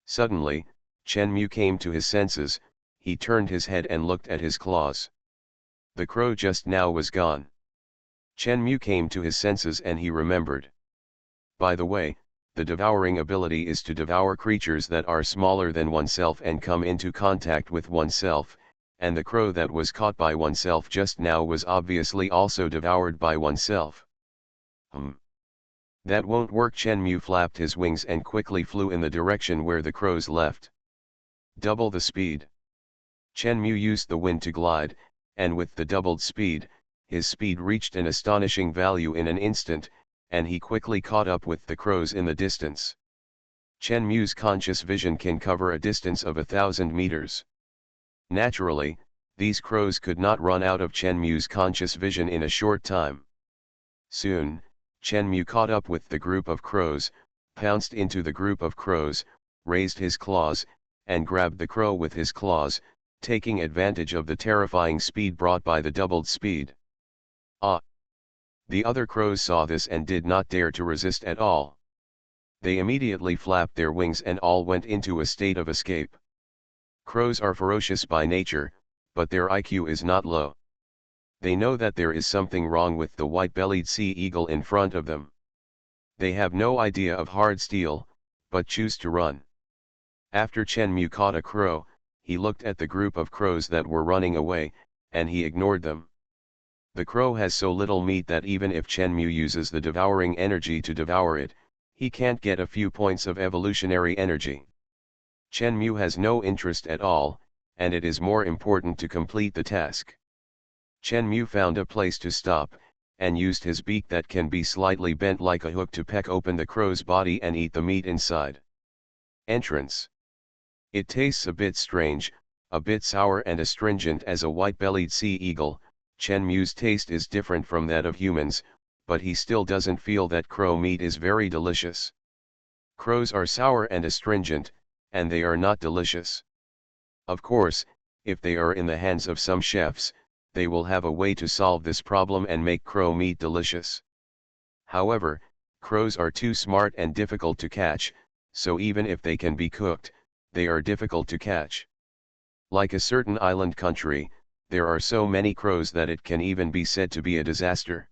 Suddenly, Chen Mu came to his senses, he turned his head and looked at his claws. The crow just now was gone. Chen Mu came to his senses and he remembered. By the way, the devouring ability is to devour creatures that are smaller than oneself and come into contact with oneself, and the crow that was caught by oneself just now was obviously also devoured by oneself. That won't work. Chen Mu flapped his wings and quickly flew in the direction where the crows left. Double the speed. Chen Mu used the wind to glide, and with the doubled speed, his speed reached an astonishing value in an instant, and he quickly caught up with the crows in the distance. Chen Mu's conscious vision can cover a distance of 1,000 meters. Naturally, these crows could not run out of Chen Mu's conscious vision in a short time. Soon, Chen Mu caught up with the group of crows, pounced into the group of crows, raised his claws, and grabbed the crow with his claws, taking advantage of the terrifying speed brought by the doubled speed. Ah! The other crows saw this and did not dare to resist at all. They immediately flapped their wings and all went into a state of escape. Crows are ferocious by nature, but their IQ is not low. They know that there is something wrong with the white-bellied sea eagle in front of them. They have no idea of hard steel, but choose to run. After Chen Mu caught a crow, he looked at the group of crows that were running away, and he ignored them. The crow has so little meat that even if Chen Mu uses the devouring energy to devour it, he can't get a few points of evolutionary energy. Chen Mu has no interest at all, and it is more important to complete the task. Chen Mu found a place to stop, and used his beak that can be slightly bent like a hook to peck open the crow's body and eat the meat inside. Entrance. It tastes a bit strange, a bit sour and astringent as a white-bellied sea eagle. Chen Mu's taste is different from that of humans, but he still doesn't feel that crow meat is very delicious. Crows are sour and astringent, and they are not delicious. Of course, if they are in the hands of some chefs, they will have a way to solve this problem and make crow meat delicious. However, crows are too smart and difficult to catch, so even if they can be cooked, they are difficult to catch. Like a certain island country, there are so many crows that it can even be said to be a disaster.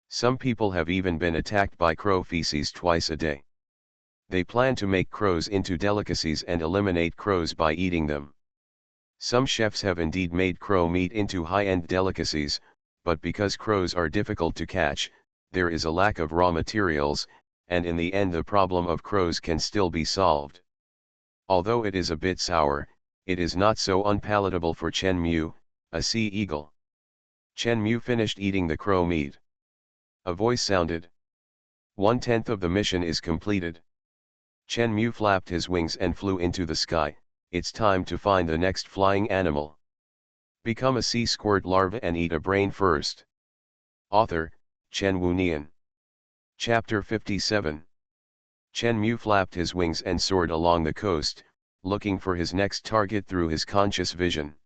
Some people have even been attacked by crow feces twice a day. They plan to make crows into delicacies and eliminate crows by eating them. Some chefs have indeed made crow meat into high-end delicacies, but because crows are difficult to catch, there is a lack of raw materials, and in the end the problem of crows can still be solved. Although it is a bit sour, it is not so unpalatable for Chen Mu, a sea eagle. Chen Mu finished eating the crow meat. A voice sounded. 1/10 of the mission is completed. Chen Mu flapped his wings and flew into the sky. It's time to find the next flying animal. Become a sea squirt larva and eat a brain first. Author, Chen Wunian. Chapter 57. Chen Mu flapped his wings and soared along the coast, looking for his next target through his conscious vision.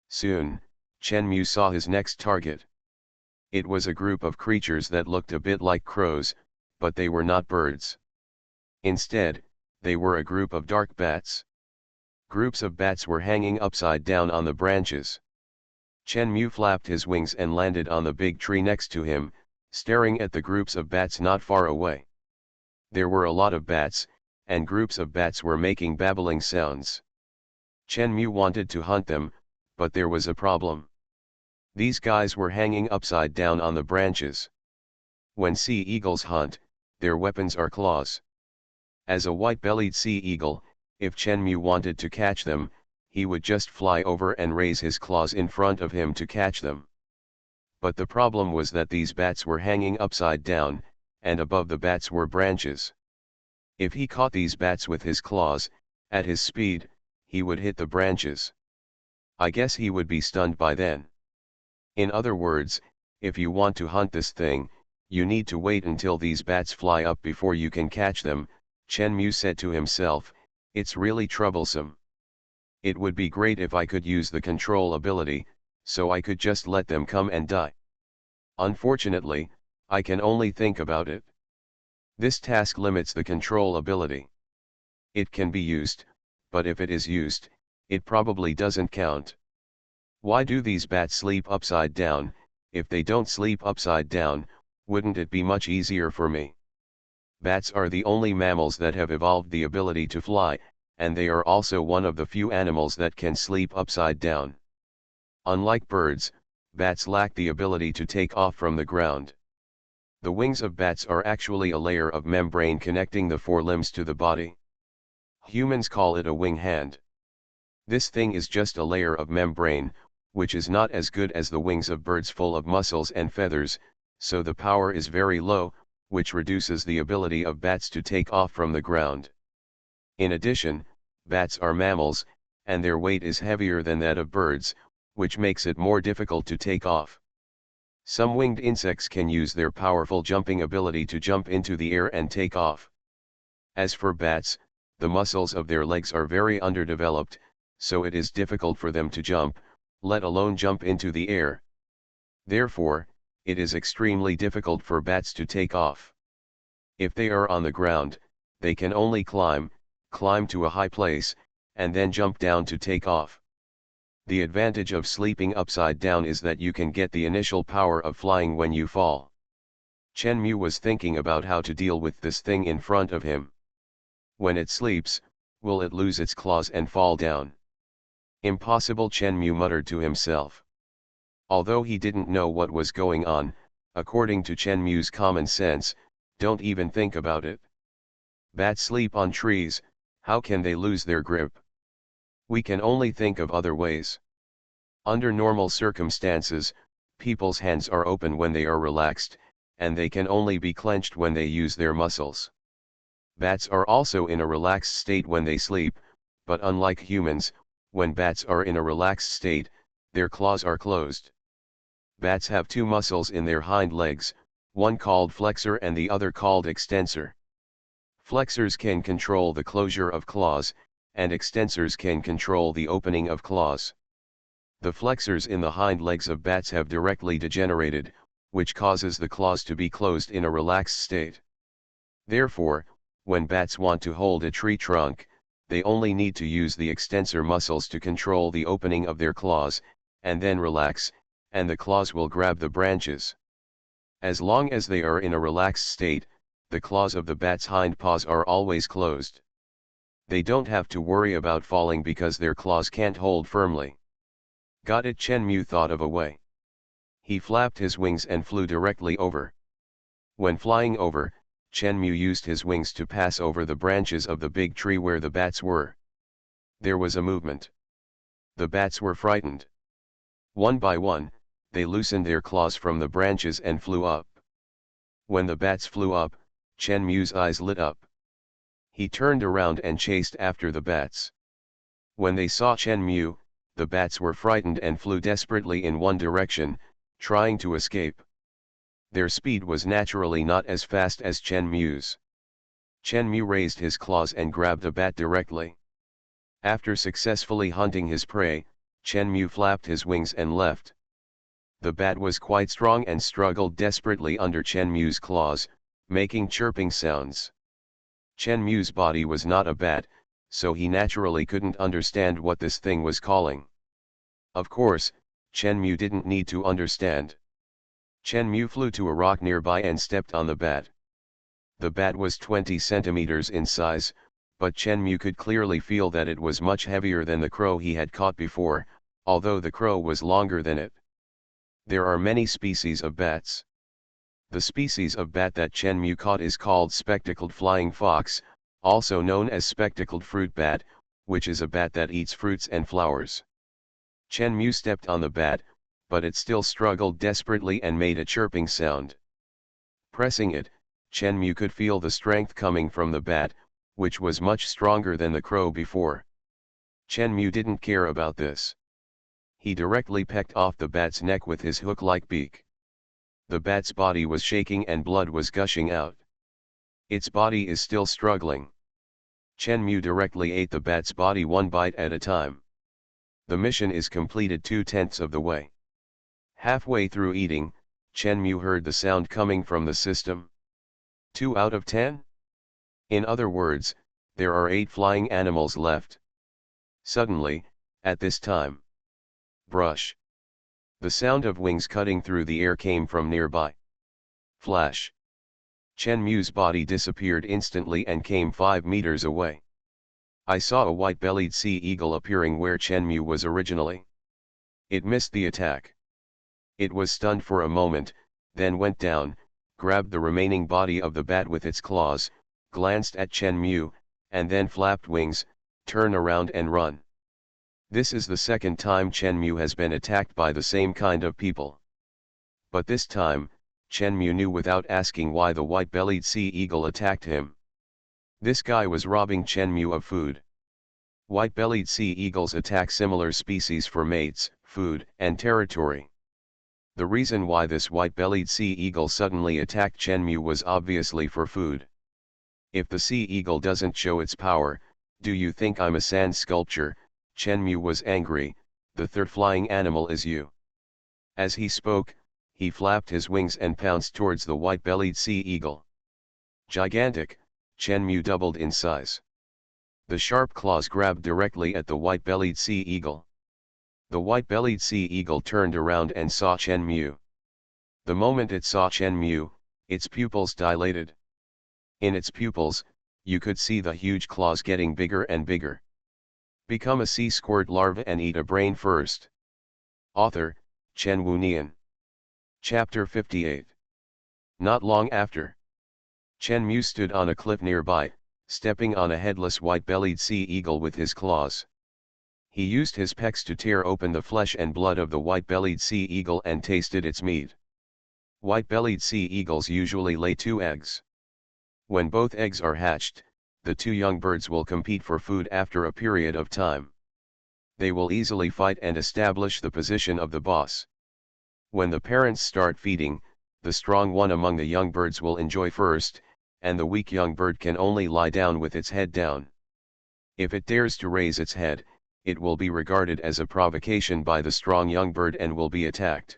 Soon, Chen Mu saw his next target. It was a group of creatures that looked a bit like crows, but they were not birds. Instead, they were a group of dark bats. Groups of bats were hanging upside down on the branches. Chen Mu flapped his wings and landed on the big tree next to him, staring at the groups of bats not far away. There were a lot of bats, and groups of bats were making babbling sounds. Chen Mu wanted to hunt them, but there was a problem. These guys were hanging upside down on the branches. When sea eagles hunt, their weapons are claws. As a white-bellied sea eagle, if Chen Mu wanted to catch them, he would just fly over and raise his claws in front of him to catch them. But the problem was that these bats were hanging upside down, and above the bats were branches. If he caught these bats with his claws, at his speed, he would hit the branches. I guess he would be stunned by then. In other words, if you want to hunt this thing, you need to wait until these bats fly up before you can catch them. Chen Mu said to himself, it's really troublesome. It would be great if I could use the control ability, so I could just let them come and die. Unfortunately, I can only think about it. This task limits the control ability. It can be used, but if it is used, it probably doesn't count. Why do these bats sleep upside down? If they don't sleep upside down, wouldn't it be much easier for me? Bats are the only mammals that have evolved the ability to fly, and they are also one of the few animals that can sleep upside down. Unlike birds, bats lack the ability to take off from the ground. The wings of bats are actually a layer of membrane connecting the forelimbs to the body. Humans call it a wing hand. This thing is just a layer of membrane, which is not as good as the wings of birds full of muscles and feathers, so the power is very low, which reduces the ability of bats to take off from the ground. In addition, bats are mammals, and their weight is heavier than that of birds, which makes it more difficult to take off. Some winged insects can use their powerful jumping ability to jump into the air and take off. As for bats, the muscles of their legs are very underdeveloped, so it is difficult for them to jump, let alone jump into the air. Therefore, it is extremely difficult for bats to take off. If they are on the ground, they can only climb to a high place, and then jump down to take off. The advantage of sleeping upside down is that you can get the initial power of flying when you fall. Chen Mu was thinking about how to deal with this thing in front of him. When it sleeps, will it lose its claws and fall down? Impossible, Chen Mu muttered to himself. Although he didn't know what was going on, according to Chen Mu's common sense, don't even think about it. Bats sleep on trees, how can they lose their grip? We can only think of other ways. Under normal circumstances, people's hands are open when they are relaxed, and they can only be clenched when they use their muscles. Bats are also in a relaxed state when they sleep, but unlike humans, when bats are in a relaxed state, their claws are closed. Bats have two muscles in their hind legs, one called flexor and the other called extensor. Flexors can control the closure of claws, and extensors can control the opening of claws. The flexors in the hind legs of bats have directly degenerated, which causes the claws to be closed in a relaxed state. Therefore, when bats want to hold a tree trunk, they only need to use the extensor muscles to control the opening of their claws, and then relax, and the claws will grab the branches. As long as they are in a relaxed state, the claws of the bat's hind paws are always closed. They don't have to worry about falling because their claws can't hold firmly. Got it, Chen Mu thought of a way. He flapped his wings and flew directly over. When flying over, Chen Mu used his wings to pass over the branches of the big tree where the bats were. There was a movement. The bats were frightened. One by one, they loosened their claws from the branches and flew up. When the bats flew up, Chen Mu's eyes lit up. He turned around and chased after the bats. When they saw Chen Mu, the bats were frightened and flew desperately in one direction, trying to escape. Their speed was naturally not as fast as Chen Mu's. Chen Mu raised his claws and grabbed a bat directly. After successfully hunting his prey, Chen Mu flapped his wings and left. The bat was quite strong and struggled desperately under Chen Mu's claws, making chirping sounds. Chen Mu's body was not a bat, so he naturally couldn't understand what this thing was calling. Of course, Chen Mu didn't need to understand. Chen Mu flew to a rock nearby and stepped on the bat. The bat was 20 centimeters in size, but Chen Mu could clearly feel that it was much heavier than the crow he had caught before, although the crow was longer than it. There are many species of bats. The species of bat that Chen Mu caught is called spectacled flying fox, also known as spectacled fruit bat, which is a bat that eats fruits and flowers. Chen Mu stepped on the bat, but it still struggled desperately and made a chirping sound. Pressing it, Chen Mu could feel the strength coming from the bat, which was much stronger than the crow before. Chen Mu didn't care about this. He directly pecked off the bat's neck with his hook-like beak. The bat's body was shaking and blood was gushing out. Its body is still struggling. Chen Mu directly ate the bat's body one bite at a time. The mission is completed 2/10 of the way. Halfway through eating, Chen Mu heard the sound coming from the system. 2 out of 10? In other words, there are 8 flying animals left. Suddenly, at this time, brush. The sound of wings cutting through the air came from nearby. Flash. Chen Mu's body disappeared instantly and came 5 meters away. I saw a white-bellied sea eagle appearing where Chen Mu was originally. It missed the attack. It was stunned for a moment, then went down, grabbed the remaining body of the bat with its claws, glanced at Chen Mu, and then flapped wings, turn around and run. This is the second time Chen Mu has been attacked by the same kind of people. But this time, Chen Mu knew without asking why the white-bellied sea eagle attacked him. This guy was robbing Chen Mu of food. White-bellied sea eagles attack similar species for mates, food, and territory. The reason why this white-bellied sea eagle suddenly attacked Chen Mu was obviously for food. If the sea eagle doesn't show its power, do you think I'm a sand sculpture? Chen Mu was angry. The third flying animal is you. As he spoke, he flapped his wings and pounced towards the white-bellied sea eagle. Gigantic, Chen Mu doubled in size. The sharp claws grabbed directly at the white-bellied sea eagle. The white-bellied sea eagle turned around and saw Chen Mu. The moment it saw Chen Mu, its pupils dilated. In its pupils, you could see the huge claws getting bigger and bigger. Become a sea squirt larva and eat a brain first. Author, Chen Wunian. Chapter 58. Not long after, Chen Mu stood on a cliff nearby, stepping on a headless white-bellied sea eagle with his claws. He used his pecks to tear open the flesh and blood of the white-bellied sea eagle and tasted its meat. White-bellied sea eagles usually lay 2 eggs. When both eggs are hatched, the 2 young birds will compete for food after a period of time. They will easily fight and establish the position of the boss. When the parents start feeding, the strong one among the young birds will enjoy first, and the weak young bird can only lie down with its head down. If it dares to raise its head, it will be regarded as a provocation by the strong young bird and will be attacked.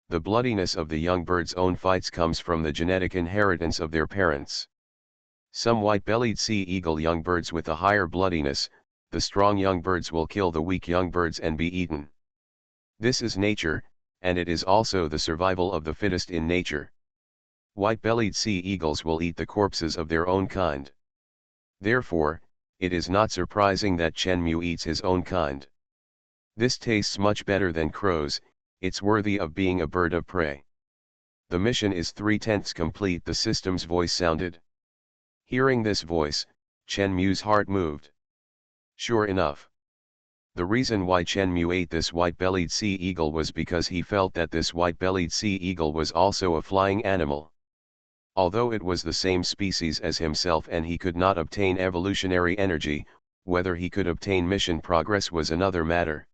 The bloodiness of the young bird's own fights comes from the genetic inheritance of their parents. Some white-bellied sea eagle young birds with a higher bloodiness, the strong young birds will kill the weak young birds and be eaten. This is nature, and it is also the survival of the fittest in nature. White-bellied sea eagles will eat the corpses of their own kind. Therefore, it is not surprising that Chen Mu eats his own kind. This tastes much better than crows, it's worthy of being a bird of prey. The mission is 3/10 complete, the system's voice sounded. Hearing this voice, Chen Mu's heart moved. Sure enough. The reason why Chen Mu ate this white-bellied sea eagle was because he felt that this white-bellied sea eagle was also a flying animal. Although it was the same species as himself and he could not obtain evolutionary energy, whether he could obtain mission progress was another matter.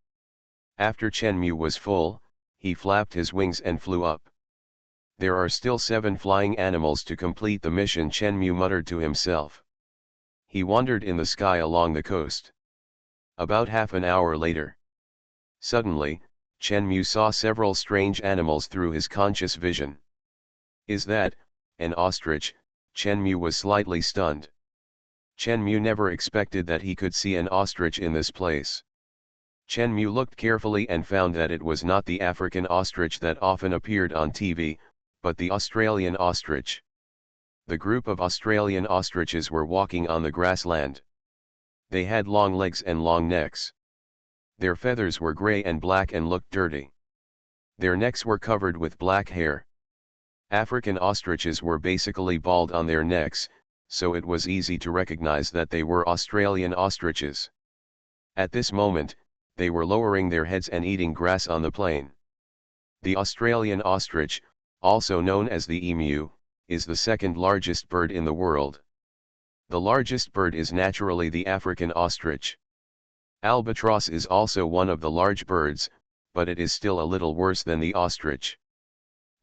After Chen Mu was full, he flapped his wings and flew up. There are still 7 flying animals to complete the mission, Chen Mu muttered to himself. He wandered in the sky along the coast. About half an hour later, suddenly, Chen Mu saw several strange animals through his conscious vision. Is that an ostrich? Chen Mu was slightly stunned. Chen Mu never expected that he could see an ostrich in this place. Chen Mu looked carefully and found that it was not the African ostrich that often appeared on TV, but the Australian ostrich. The group of Australian ostriches were walking on the grassland. They had long legs and long necks. Their feathers were gray and black and looked dirty. Their necks were covered with black hair. African ostriches were basically bald on their necks, so it was easy to recognize that they were Australian ostriches. At this moment, they were lowering their heads and eating grass on the plain. The Australian ostrich, also known as the emu, is the second largest bird in the world. The largest bird is naturally the African ostrich. Albatross is also one of the large birds, but it is still a little worse than the ostrich.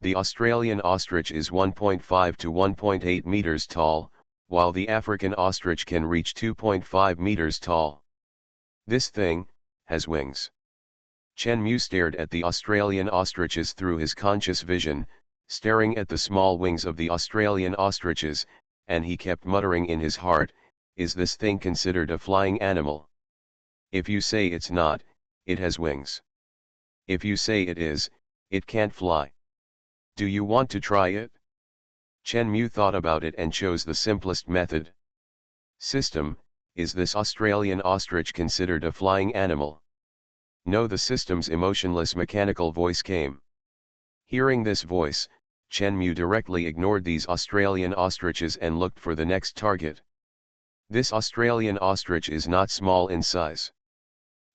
The Australian ostrich is 1.5 to 1.8 meters tall, while the African ostrich can reach 2.5 meters tall. This thing has wings. Chen Mu stared at the Australian ostriches through his conscious vision, staring at the small wings of the Australian ostriches, and he kept muttering in his heart, is this thing considered a flying animal? If you say it's not, it has wings. If you say it is, it can't fly. Do you want to try it? Chen Mu thought about it and chose the simplest method. System, is this Australian ostrich considered a flying animal? No, the system's emotionless mechanical voice came. Hearing this voice, Chen Mu directly ignored these Australian ostriches and looked for the next target. This Australian ostrich is not small in size.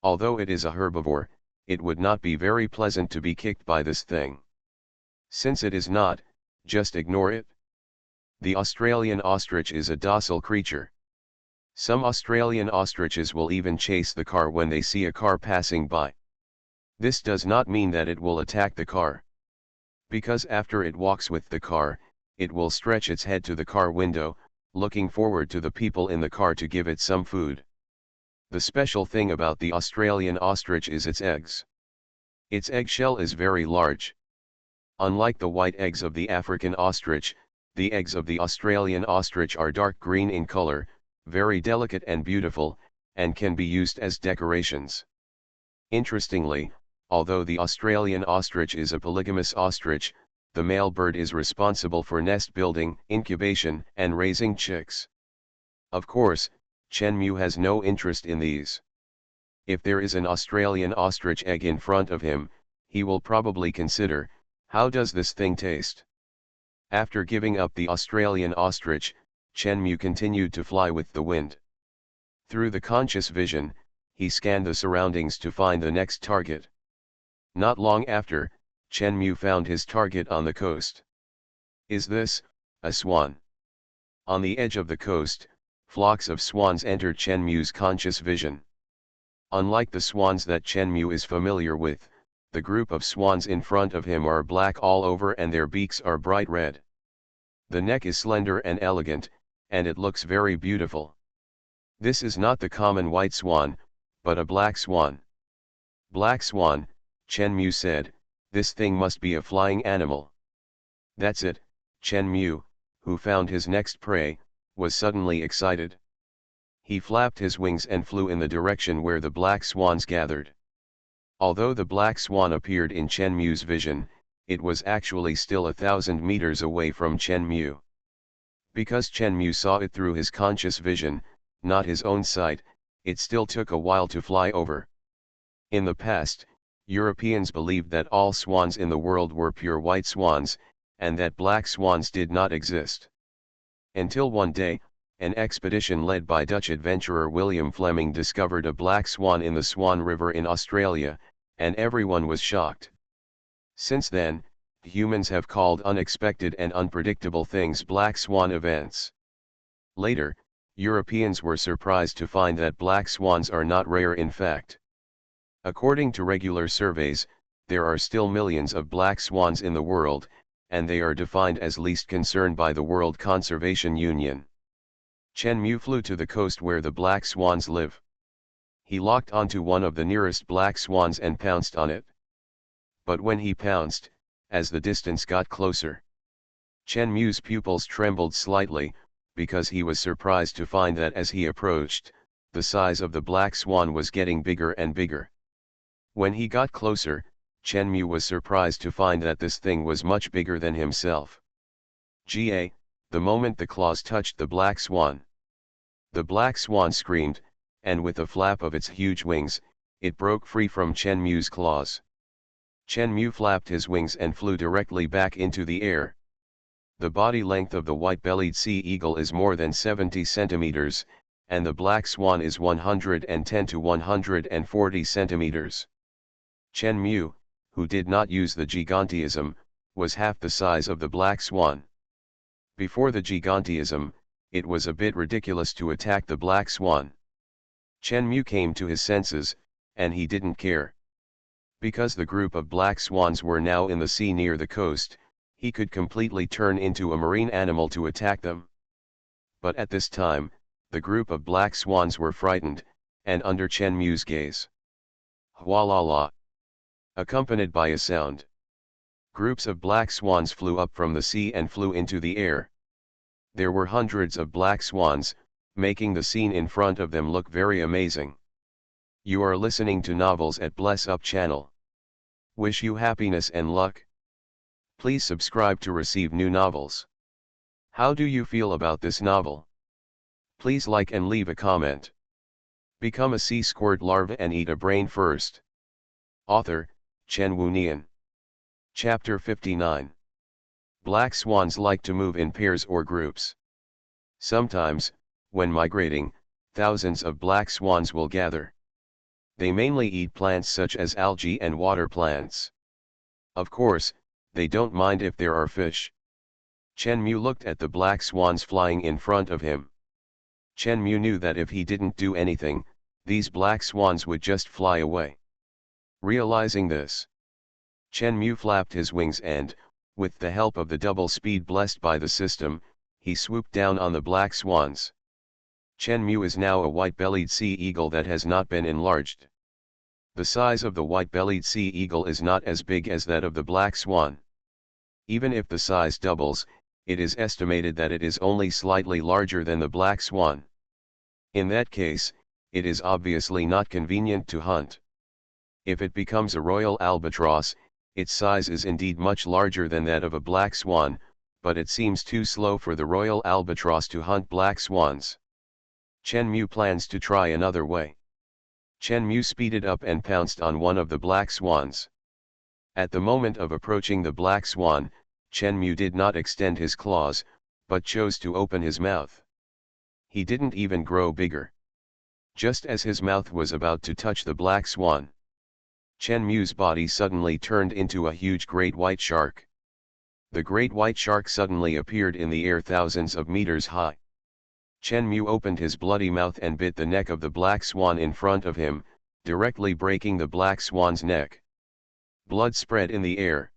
Although it is a herbivore, it would not be very pleasant to be kicked by this thing. Since it is not, just ignore it. The Australian ostrich is a docile creature. Some Australian ostriches will even chase the car when they see a car passing by. This does not mean that it will attack the car. Because after it walks with the car, it will stretch its head to the car window, looking forward to the people in the car to give it some food. The special thing about the Australian ostrich is its eggs. Its eggshell is very large. Unlike the white eggs of the African ostrich, The eggs of the Australian ostrich are dark green in color, very delicate and beautiful, and can be used as decorations. Interestingly, although the Australian ostrich is a polygamous ostrich, the male bird is responsible for nest building, incubation, and raising chicks. Of course, Chen Mu has no interest in these. If there is an Australian ostrich egg in front of him, he will probably consider, how does this thing taste? After giving up the Australian ostrich, Chen Mu continued to fly with the wind. Through the conscious vision, he scanned the surroundings to find the next target. Not long after, Chen Mu found his target on the coast. Is this a swan? On the edge of the coast, flocks of swans entered Chen Mu's conscious vision. Unlike the swans that Chen Mu is familiar with, the group of swans in front of him are black all over and their beaks are bright red. The neck is slender and elegant, and it looks very beautiful. This is not the common white swan, but a black swan. Black swan, Chen Mu said, this thing must be a flying animal. That's it, Chen Mu, who found his next prey, was suddenly excited. He flapped his wings and flew in the direction where the black swans gathered. Although the black swan appeared in Chen Mu's vision, it was actually still 1,000 meters away from Chen Mu. Because Chen Mu saw it through his conscious vision, not his own sight, it still took a while to fly over. In the past, Europeans believed that all swans in the world were pure white swans, and that black swans did not exist. Until one day, an expedition led by Dutch adventurer William Fleming discovered a black swan in the Swan River in Australia, and everyone was shocked. Since then, humans have called unexpected and unpredictable things black swan events. Later, Europeans were surprised to find that black swans are not rare in fact. According to regular surveys, there are still millions of black swans in the world, and they are defined as least concern by the World Conservation Union. Chen Mu flew to the coast where the black swans live. He locked onto one of the nearest black swans and pounced on it. But when he pounced, as the distance got closer, Chen Mu's pupils trembled slightly, because he was surprised to find that as he approached, the size of the black swan was getting bigger and bigger. When he got closer, Chen Mu was surprised to find that this thing was much bigger than himself. The moment the claws touched the black swan, the black swan screamed, and with a flap of its huge wings, it broke free from Chen Mu's claws. Chen Mu flapped his wings and flew directly back into the air. The body length of the white-bellied sea eagle is more than 70 centimeters, and the black swan is 110 to 140 centimeters. Chen Mu, who did not use the gigantism, was half the size of the black swan. Before the gigantism, it was a bit ridiculous to attack the black swan. Chen Mu came to his senses, and he didn't care. Because the group of black swans were now in the sea near the coast, he could completely turn into a marine animal to attack them. But at this time, the group of black swans were frightened, and under Chen Mu's gaze. Hua-la-la. Accompanied by a sound, groups of black swans flew up from the sea and flew into the air. There were hundreds of black swans, making the scene in front of them look very amazing. You are listening to Novels at Bless Up channel. Wish you happiness and luck. Please subscribe to receive new novels. How do you feel about this novel? Please like and leave a comment. Become a sea squirt larva and eat a brain first. Author, Chen Wunian. Chapter 59. Black swans like to move in pairs or groups. Sometimes, when migrating, thousands of black swans will gather. They mainly eat plants such as algae and water plants. Of course, they don't mind if there are fish. Chen Mu looked at the black swans flying in front of him. Chen Mu knew that if he didn't do anything, these black swans would just fly away. Realizing this, Chen Mu flapped his wings and, with the help of the double speed blessed by the system, he swooped down on the black swans. Chen Mu is now a white-bellied sea eagle that has not been enlarged. The size of the white-bellied sea eagle is not as big as that of the black swan. Even if the size doubles, it is estimated that it is only slightly larger than the black swan. In that case, it is obviously not convenient to hunt. If it becomes a royal albatross, its size is indeed much larger than that of a black swan, but it seems too slow for the royal albatross to hunt black swans. Chen Mu plans to try another way. Chen Mu speeded up and pounced on one of the black swans. At the moment of approaching the black swan, Chen Mu did not extend his claws, but chose to open his mouth. He didn't even grow bigger. Just as his mouth was about to touch the black swan, Chen Mu's body suddenly turned into a huge great white shark. The great white shark suddenly appeared in the air thousands of meters high. Chen Mu opened his bloody mouth and bit the neck of the black swan in front of him, directly breaking the black swan's neck. Blood spread in the air.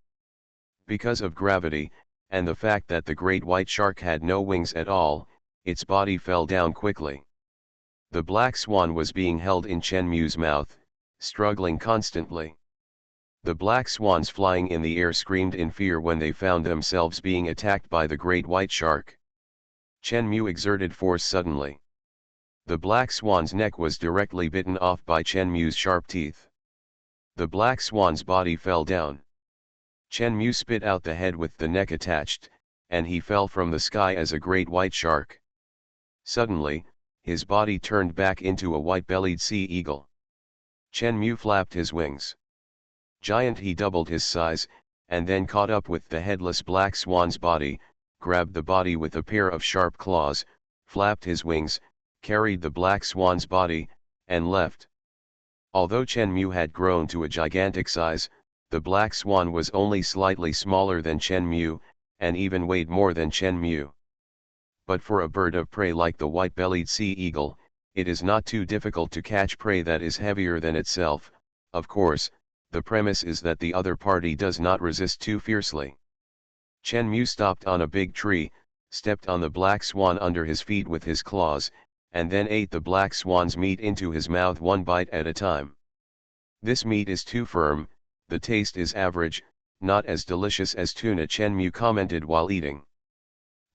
Because of gravity, and the fact that the great white shark had no wings at all, its body fell down quickly. The black swan was being held in Chen Mu's mouth, struggling constantly. The black swans flying in the air screamed in fear when they found themselves being attacked by the great white shark. Chen Mu exerted force suddenly. The black swan's neck was directly bitten off by Chen Mu's sharp teeth. The black swan's body fell down. Chen Mu spit out the head with the neck attached, and he fell from the sky as a great white shark. Suddenly, his body turned back into a white-bellied sea eagle. Chen Mu flapped his wings. Giant, he doubled his size, and then caught up with the headless black swan's body, grabbed the body with a pair of sharp claws, flapped his wings, carried the black swan's body, and left. Although Chen Mu had grown to a gigantic size, the black swan was only slightly smaller than Chen Mu, and even weighed more than Chen Mu. But for a bird of prey like the white-bellied sea eagle, it is not too difficult to catch prey that is heavier than itself. Of course, the premise is that the other party does not resist too fiercely. Chen Mu stopped on a big tree, stepped on the black swan under his feet with his claws, and then ate the black swan's meat into his mouth one bite at a time. This meat is too firm, the taste is average, not as delicious as tuna, Chen Mu commented while eating.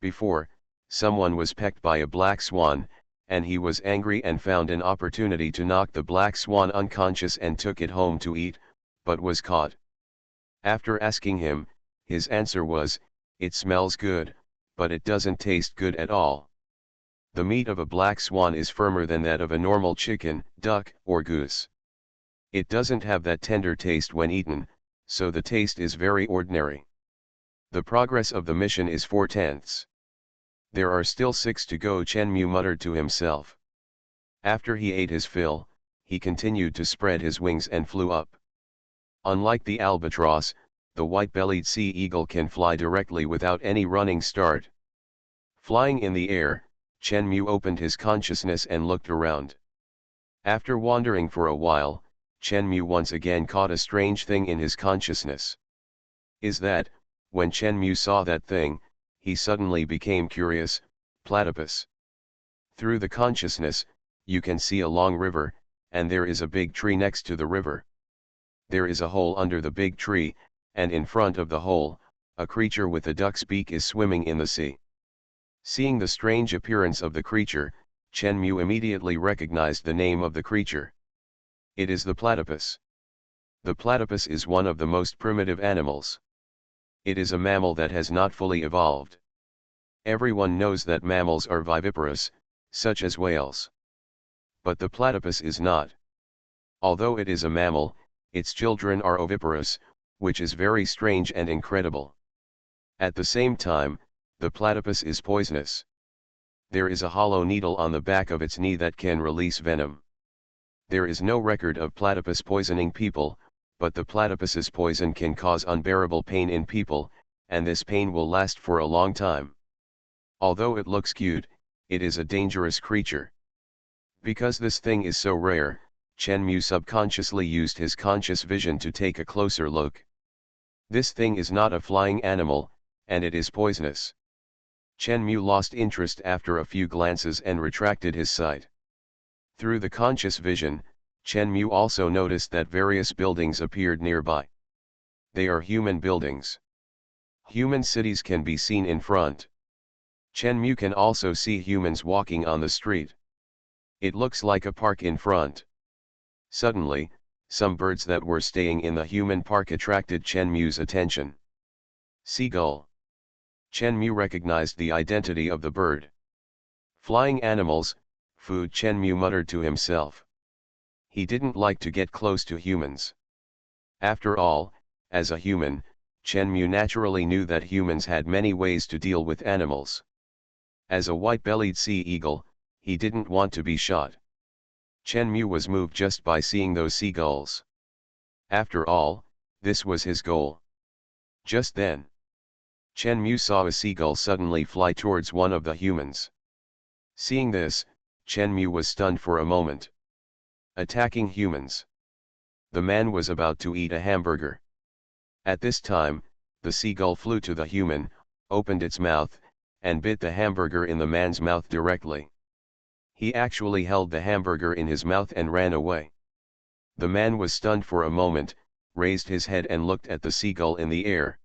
Before, someone was pecked by a black swan, and he was angry and found an opportunity to knock the black swan unconscious and took it home to eat, but was caught. After asking him, his answer was, "It smells good, but it doesn't taste good at all." The meat of a black swan is firmer than that of a normal chicken, duck, or goose. It doesn't have that tender taste when eaten, so the taste is very ordinary. The progress of the mission is 4/10. There are still 6 to go, Chen Mu muttered to himself. After he ate his fill, he continued to spread his wings and flew up. Unlike the albatross, the white-bellied sea eagle can fly directly without any running start. Flying in the air, Chen Mu opened his consciousness and looked around. After wandering for a while, Chen Mu once again caught a strange thing in his consciousness. Is that, when Chen Mu saw that thing, he suddenly became curious, platypus. Through the consciousness, you can see a long river, and there is a big tree next to the river. There is a hole under the big tree, and in front of the hole, a creature with a duck's beak is swimming in the sea. Seeing the strange appearance of the creature, Chen Mu immediately recognized the name of the creature. It is the platypus. The platypus is one of the most primitive animals. It is a mammal that has not fully evolved. Everyone knows that mammals are viviparous, such as whales. But the platypus is not. Although it is a mammal, its children are oviparous, which is very strange and incredible. At the same time, the platypus is poisonous. There is a hollow needle on the back of its knee that can release venom. There is no record of platypus poisoning people, but the platypus's poison can cause unbearable pain in people, and this pain will last for a long time. Although it looks cute, it is a dangerous creature. Because this thing is so rare, Chen Mu subconsciously used his conscious vision to take a closer look. This thing is not a flying animal, and it is poisonous. Chen Mu lost interest after a few glances and retracted his sight. Through the conscious vision, Chen Mu also noticed that various buildings appeared nearby. They are human buildings. Human cities can be seen in front. Chen Mu can also see humans walking on the street. It looks like a park in front. Suddenly, some birds that were staying in the human park attracted Chen Mu's attention. Seagull. Chen Mu recognized the identity of the bird. Flying animals, food, Chen Mu muttered to himself. He didn't like to get close to humans. After all, as a human, Chen Mu naturally knew that humans had many ways to deal with animals. As a white-bellied sea eagle, he didn't want to be shot. Chen Mu was moved just by seeing those seagulls. After all, this was his goal. Just then, Chen Mu saw a seagull suddenly fly towards one of the humans. Seeing this, Chen Mu was stunned for a moment. Attacking humans. The man was about to eat a hamburger. At this time, the seagull flew to the human, opened its mouth, and bit the hamburger in the man's mouth directly. He actually held the hamburger in his mouth and ran away. The man was stunned for a moment, raised his head and looked at the seagull in the air.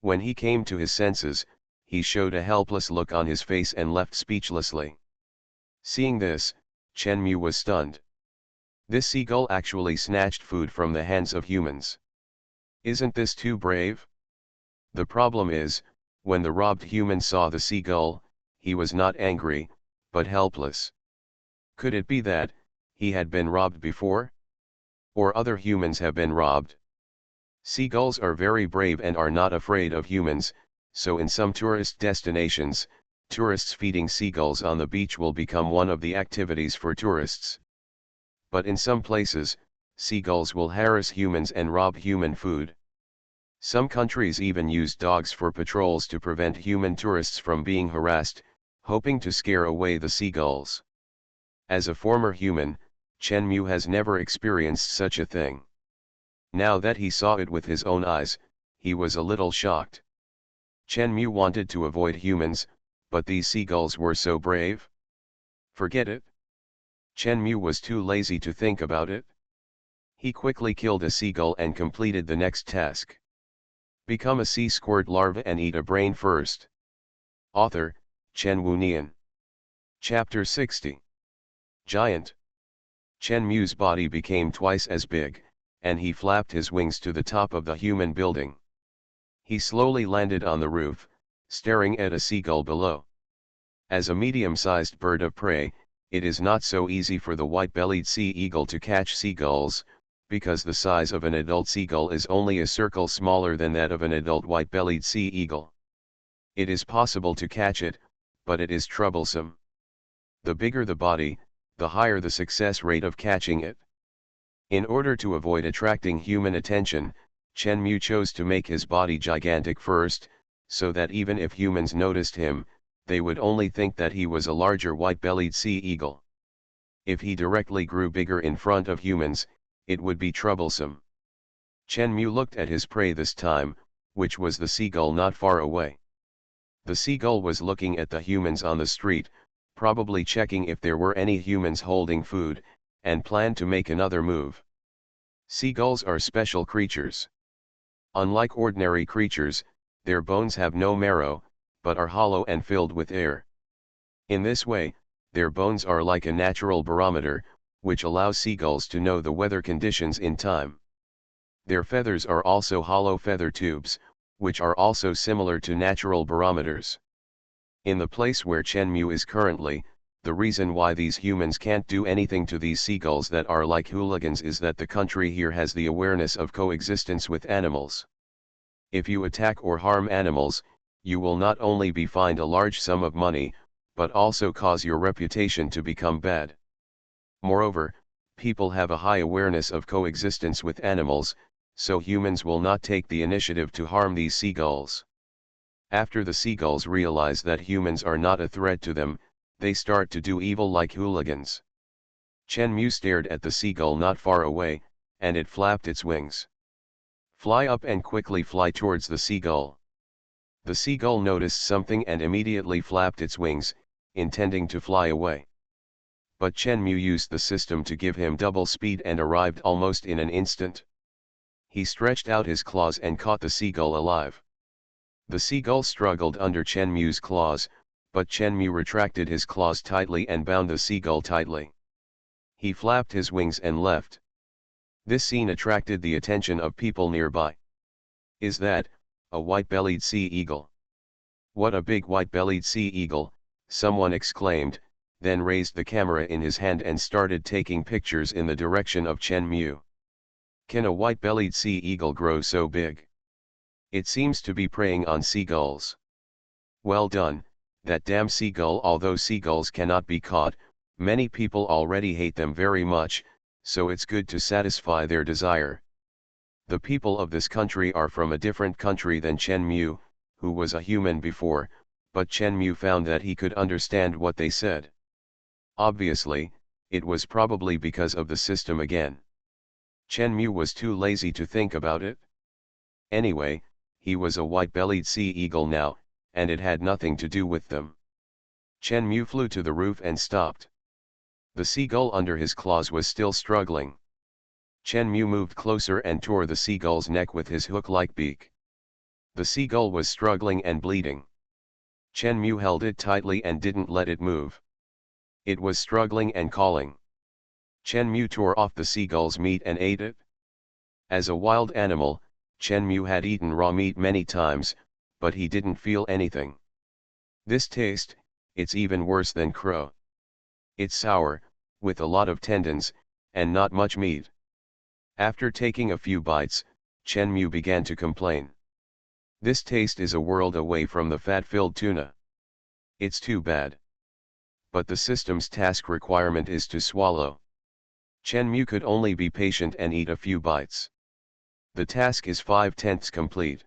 When he came to his senses, he showed a helpless look on his face and left speechlessly. Seeing this, Chen Mu was stunned. This seagull actually snatched food from the hands of humans. Isn't this too brave? The problem is, when the robbed human saw the seagull, he was not angry, but helpless. Could it be that he had been robbed before? Or other humans have been robbed? Seagulls are very brave and are not afraid of humans, so in some tourist destinations, tourists feeding seagulls on the beach will become one of the activities for tourists. But in some places, seagulls will harass humans and rob human food. Some countries even use dogs for patrols to prevent human tourists from being harassed, hoping to scare away the seagulls. As a former human, Chen Mu has never experienced such a thing. Now that he saw it with his own eyes, he was a little shocked. Chen Mu wanted to avoid humans, but these seagulls were so brave. Forget it. Chen Mu was too lazy to think about it. He quickly killed a seagull and completed the next task. Become a sea squirt larva and eat a brain first. Author, Chen Wunian. Chapter 60. Giant. Chen Mu's body became twice as big, and he flapped his wings to the top of the human building. He slowly landed on the roof, staring at a seagull below. As a medium-sized bird of prey, it is not so easy for the white-bellied sea eagle to catch seagulls, because the size of an adult seagull is only a circle smaller than that of an adult white-bellied sea eagle. It is possible to catch it, but it is troublesome. The bigger the body, the higher the success rate of catching it. In order to avoid attracting human attention, Chen Mu chose to make his body gigantic first, so that even if humans noticed him, they would only think that he was a larger white-bellied sea eagle. If he directly grew bigger in front of humans, it would be troublesome. Chen Mu looked at his prey this time, which was the seagull not far away. The seagull was looking at the humans on the street, probably checking if there were any humans holding food, and planned to make another move. Seagulls are special creatures. Unlike ordinary creatures, their bones have no marrow, but are hollow and filled with air. In this way, their bones are like a natural barometer, which allows seagulls to know the weather conditions in time. Their feathers are also hollow feather tubes, which are also similar to natural barometers. In the place where Chen Mu is currently, the reason why these humans can't do anything to these seagulls that are like hooligans is that the country here has the awareness of coexistence with animals. If you attack or harm animals, you will not only be fined a large sum of money, but also cause your reputation to become bad. Moreover, people have a high awareness of coexistence with animals, so humans will not take the initiative to harm these seagulls. After the seagulls realize that humans are not a threat to them, they start to do evil like hooligans. Chen Mu stared at the seagull not far away, and it flapped its wings. Fly up and quickly fly towards the seagull. The seagull noticed something and immediately flapped its wings, intending to fly away. But Chen Mu used the system to give him double speed and arrived almost in an instant. He stretched out his claws and caught the seagull alive. The seagull struggled under Chen Mu's claws, but Chen Mu retracted his claws tightly and bound the seagull tightly. He flapped his wings and left. This scene attracted the attention of people nearby. "Is that a white-bellied sea eagle? What a big white-bellied sea eagle," someone exclaimed, then raised the camera in his hand and started taking pictures in the direction of Chen Mu. "Can a white-bellied sea eagle grow so big? It seems to be preying on seagulls. Well done, that damn seagull." Although seagulls cannot be caught, many people already hate them very much, so it's good to satisfy their desire. The people of this country are from a different country than Chen Mu, who was a human before, but Chen Mu found that he could understand what they said. Obviously, it was probably because of the system again. Chen Mu was too lazy to think about it. Anyway, he was a white-bellied sea eagle now, and it had nothing to do with them. Chen Mu flew to the roof and stopped. The seagull under his claws was still struggling. Chen Mu moved closer and tore the seagull's neck with his hook-like beak. The seagull was struggling and bleeding. Chen Mu held it tightly and didn't let it move. It was struggling and calling. Chen Mu tore off the seagull's meat and ate it. As a wild animal, Chen Mu had eaten raw meat many times, but he didn't feel anything. This taste, it's even worse than crow. It's sour, with a lot of tendons, and not much meat. After taking a few bites, Chen Mu began to complain. This taste is a world away from the fat-filled tuna. It's too bad. But the system's task requirement is to swallow. Chen Mu could only be patient and eat a few bites. The task is 5/10 complete.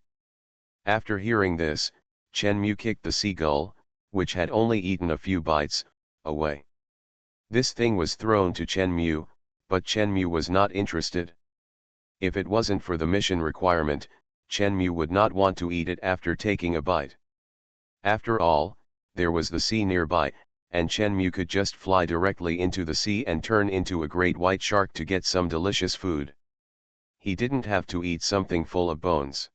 After hearing this, Chen Mu kicked the seagull, which had only eaten a few bites, away. This thing was thrown to Chen Mu, but Chen Mu was not interested. If it wasn't for the mission requirement, Chen Mu would not want to eat it after taking a bite. After all, there was the sea nearby, and Chen Mu could just fly directly into the sea and turn into a great white shark to get some delicious food. He didn't have to eat something full of bones.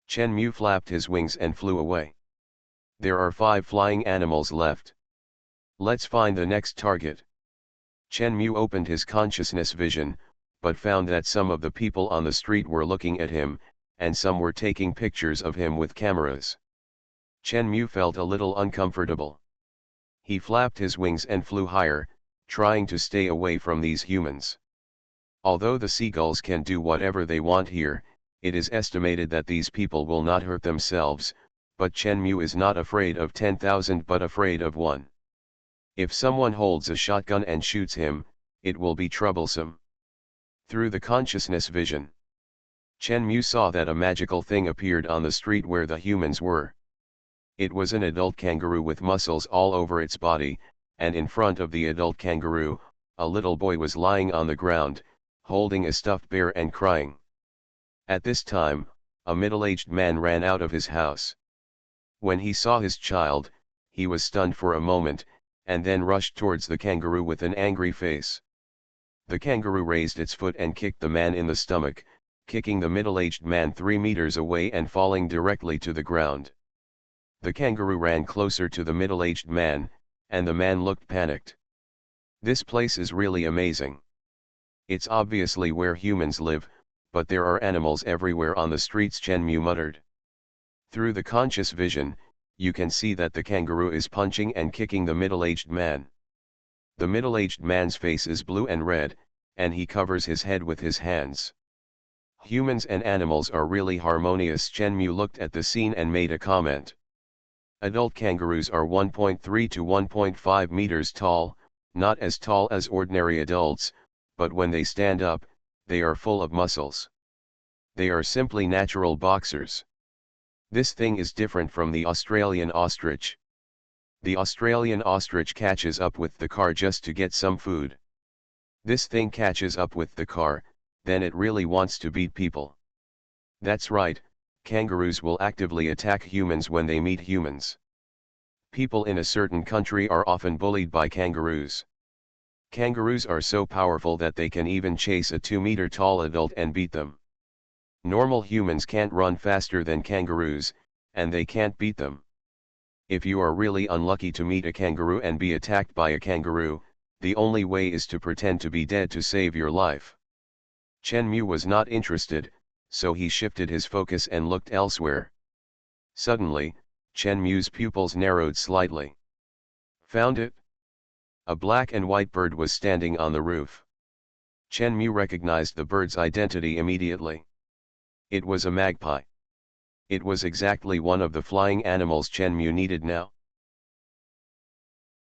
Chen Mu flapped his wings and flew away. There are 5 flying animals left. Let's find the next target. Chen Mu opened his consciousness vision, but found that some of the people on the street were looking at him, and some were taking pictures of him with cameras. Chen Mu felt a little uncomfortable. He flapped his wings and flew higher, trying to stay away from these humans. Although the seagulls can do whatever they want here, it is estimated that these people will not hurt themselves, but Chen Mu is not afraid of 10,000 but afraid of one. If someone holds a shotgun and shoots him, it will be troublesome. Through the consciousness vision, Chen Mu saw that a magical thing appeared on the street where the humans were. It was an adult kangaroo with muscles all over its body, and in front of the adult kangaroo, a little boy was lying on the ground, holding a stuffed bear and crying. At this time, a middle-aged man ran out of his house. When he saw his child, he was stunned for a moment, and then rushed towards the kangaroo with an angry face. The kangaroo raised its foot and kicked the man in the stomach, kicking the middle-aged man 3 meters away and falling directly to the ground. The kangaroo ran closer to the middle-aged man, and the man looked panicked. This place is really amazing. It's obviously where humans live, but there are animals everywhere on the streets, Chen Mu muttered. Through the conscious vision, you can see that the kangaroo is punching and kicking the middle-aged man. The middle-aged man's face is blue and red, and he covers his head with his hands. Humans and animals are really harmonious. Chen Mu looked at the scene and made a comment. Adult kangaroos are 1.3 to 1.5 meters tall, not as tall as ordinary adults, but when they stand up, they are full of muscles. They are simply natural boxers. This thing is different from the Australian ostrich. The Australian ostrich catches up with the car just to get some food. This thing catches up with the car, then it really wants to beat people. That's right, kangaroos will actively attack humans when they meet humans. People in a certain country are often bullied by kangaroos. Kangaroos are so powerful that they can even chase a 2-meter tall adult and beat them. Normal humans can't run faster than kangaroos, and they can't beat them. If you are really unlucky to meet a kangaroo and be attacked by a kangaroo, the only way is to pretend to be dead to save your life. Chen Mu was not interested, so he shifted his focus and looked elsewhere. Suddenly, Chen Mu's pupils narrowed slightly. Found it? A black and white bird was standing on the roof. Chen Mu recognized the bird's identity immediately. It was a magpie. It was exactly one of the flying animals Chen Mu needed now.